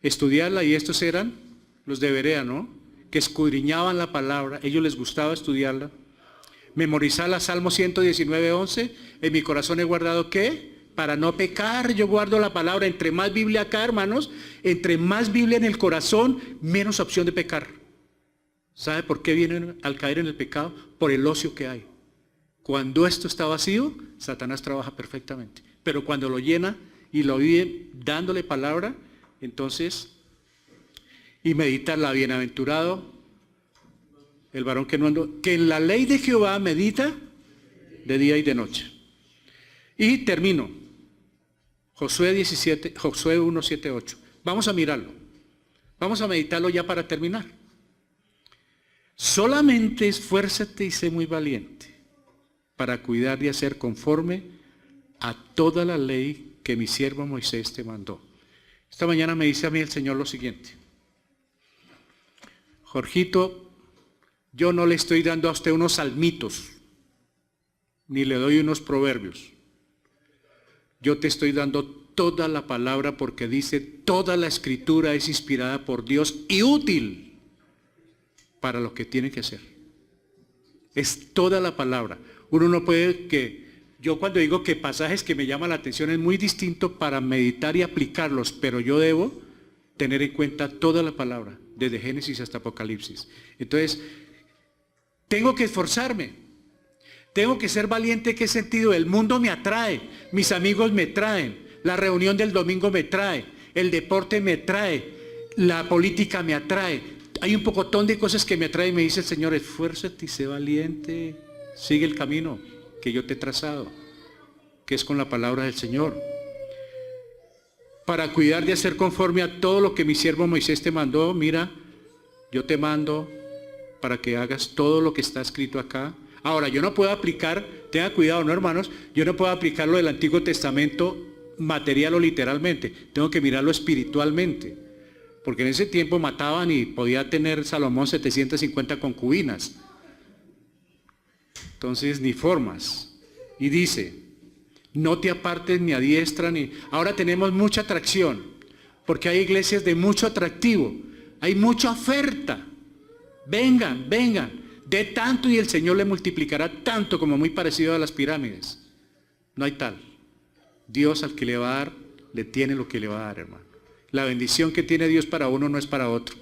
estudiarla, y estos eran los de Berea, ¿no? Que escudriñaban la palabra, ellos les gustaba estudiarla. Memorizar la Salmo 119:11, en mi corazón he guardado, ¿qué? Para no pecar, yo guardo la palabra. Entre más Biblia acá, hermanos, entre más Biblia en el corazón, menos opción de pecar. ¿Sabe por qué vienen al caer en el pecado? Por el ocio que hay. Cuando esto está vacío, Satanás trabaja perfectamente. Pero cuando lo llena y lo vive dándole palabra, entonces, y meditar la bienaventurado, el varón que no ando, que en la ley de Jehová medita de día y de noche. Y termino. Josué 1, 7, 8. Vamos a mirarlo. Vamos a meditarlo ya para terminar. Solamente esfuérzate y sé muy valiente para cuidar y hacer conforme a toda la ley que mi siervo Moisés te mandó. Esta mañana me dice a mí el Señor lo siguiente. Jorgito, yo no le estoy dando a usted unos salmitos, ni le doy unos proverbios. Yo te estoy dando toda la palabra porque dice, toda la escritura es inspirada por Dios y útil para lo que tiene que hacer. Es toda la palabra. Uno no puede yo cuando digo que pasajes que me llaman la atención es muy distinto para meditar y aplicarlos, pero yo debo tener en cuenta toda la palabra, desde Génesis hasta Apocalipsis. Entonces, tengo que esforzarme, tengo que ser valiente. ¿Qué sentido? El mundo me atrae, mis amigos me traen, la reunión del domingo me trae, el deporte me trae, La política me atrae. Hay un pocotón de cosas que me atraen. Me dice el Señor, esfuérzate y sé valiente. Sigue el camino que yo te he trazado, que es con la palabra del Señor. Para cuidar de hacer conforme a todo lo que mi siervo Moisés te mandó, mira, yo te mando para que hagas todo lo que está escrito acá. Ahora, yo no puedo aplicar, tenga cuidado, ¿no, hermanos? Yo no puedo aplicar lo del Antiguo Testamento material o literalmente. Tengo que mirarlo espiritualmente. Porque en ese tiempo mataban y podía tener Salomón 750 concubinas. Entonces, ni formas. Y dice, no te apartes ni a diestra ni... Ahora tenemos mucha atracción, porque hay iglesias de mucho atractivo. Hay mucha oferta. Vengan, vengan. De tanto y el Señor le multiplicará tanto, como muy parecido a las pirámides. No hay tal. Dios al que le va a dar, le tiene lo que le va a dar, hermano. La bendición que tiene Dios para uno no es para otro.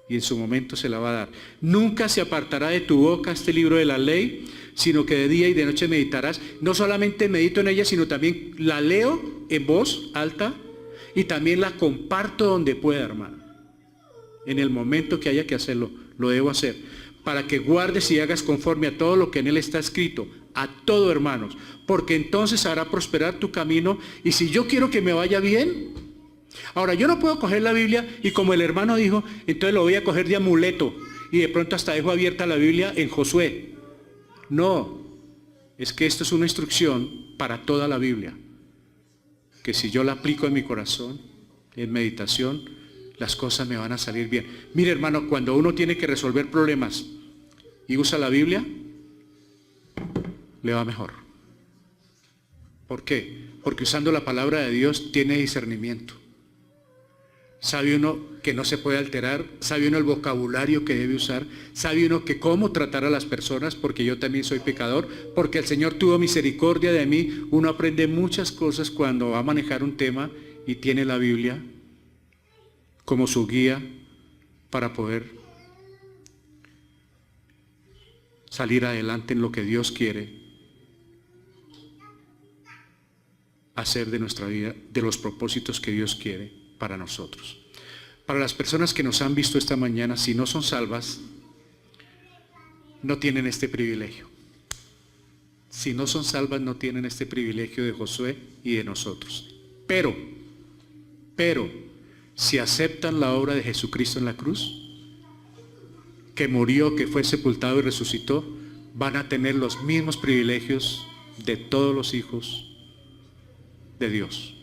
Y en su momento se la va a dar. Nunca se apartará de tu boca este libro de la ley, sino que de día y de noche meditarás. No solamente medito en ella, sino también la leo en voz alta y también la comparto donde pueda, hermano. En el momento que haya que hacerlo, lo debo hacer. Para que guardes y hagas conforme a todo lo que en él está escrito. A todo, hermanos. Porque entonces hará prosperar tu camino. Y si yo quiero que me vaya bien... Ahora, yo no puedo coger la Biblia y como el hermano dijo, entonces lo voy a coger de amuleto y de pronto hasta dejo abierta la Biblia en Josué. No, es que esto es una instrucción para toda la Biblia, que si yo la aplico en mi corazón, en meditación, las cosas me van a salir bien. Mire, hermano, cuando uno tiene que resolver problemas y usa la Biblia, le va mejor. ¿Por qué? Porque usando la palabra de Dios tiene discernimiento. Sabe uno que no se puede alterar, sabe uno el vocabulario que debe usar, sabe uno que cómo tratar a las personas, porque yo también soy pecador, porque el Señor tuvo misericordia de mí. Uno aprende muchas cosas cuando va a manejar un tema y tiene la Biblia como su guía para poder salir adelante en lo que Dios quiere hacer de nuestra vida, de los propósitos que Dios quiere para nosotros. Para las personas que nos han visto esta mañana, si no son salvas, no tienen este privilegio. Si no son salvas, no tienen este privilegio de Josué y de nosotros. Pero, si aceptan la obra de Jesucristo en la cruz, que murió, que fue sepultado y resucitó, van a tener los mismos privilegios de todos los hijos de Dios.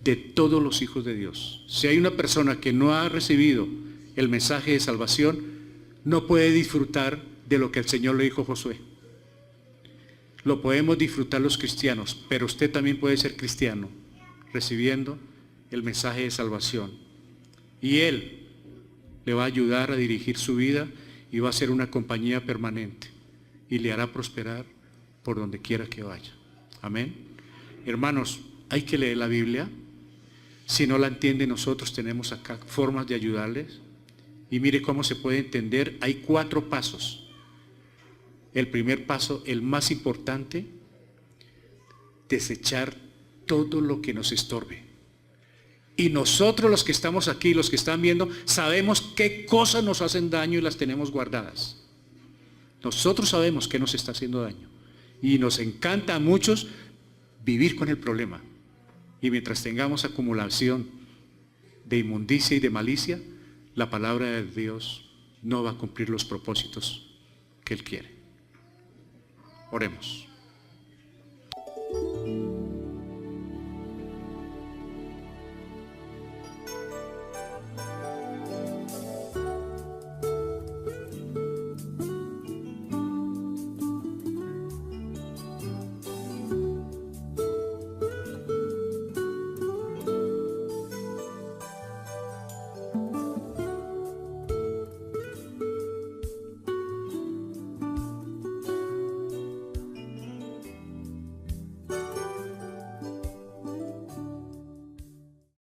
De todos los hijos de Dios. Si hay una persona que no ha recibido el mensaje de salvación, no puede disfrutar de lo que el Señor le dijo a Josué. Lo podemos disfrutar los cristianos, pero usted también puede ser cristiano, recibiendo el mensaje de salvación. Y Él le va a ayudar a dirigir su vida y va a ser una compañía permanente y le hará prosperar por donde quiera que vaya. Amén. Hermanos, hay que leer la Biblia. Si no la entiende, nosotros tenemos acá formas de ayudarles. Y mire cómo se puede entender. Hay 4 pasos. El primer paso, el más importante, desechar todo lo que nos estorbe. Y nosotros los que estamos aquí, los que están viendo, sabemos qué cosas nos hacen daño y las tenemos guardadas. Nosotros sabemos qué nos está haciendo daño. Y nos encanta a muchos vivir con el problema. Y mientras tengamos acumulación de inmundicia y de malicia, la palabra de Dios no va a cumplir los propósitos que Él quiere. Oremos.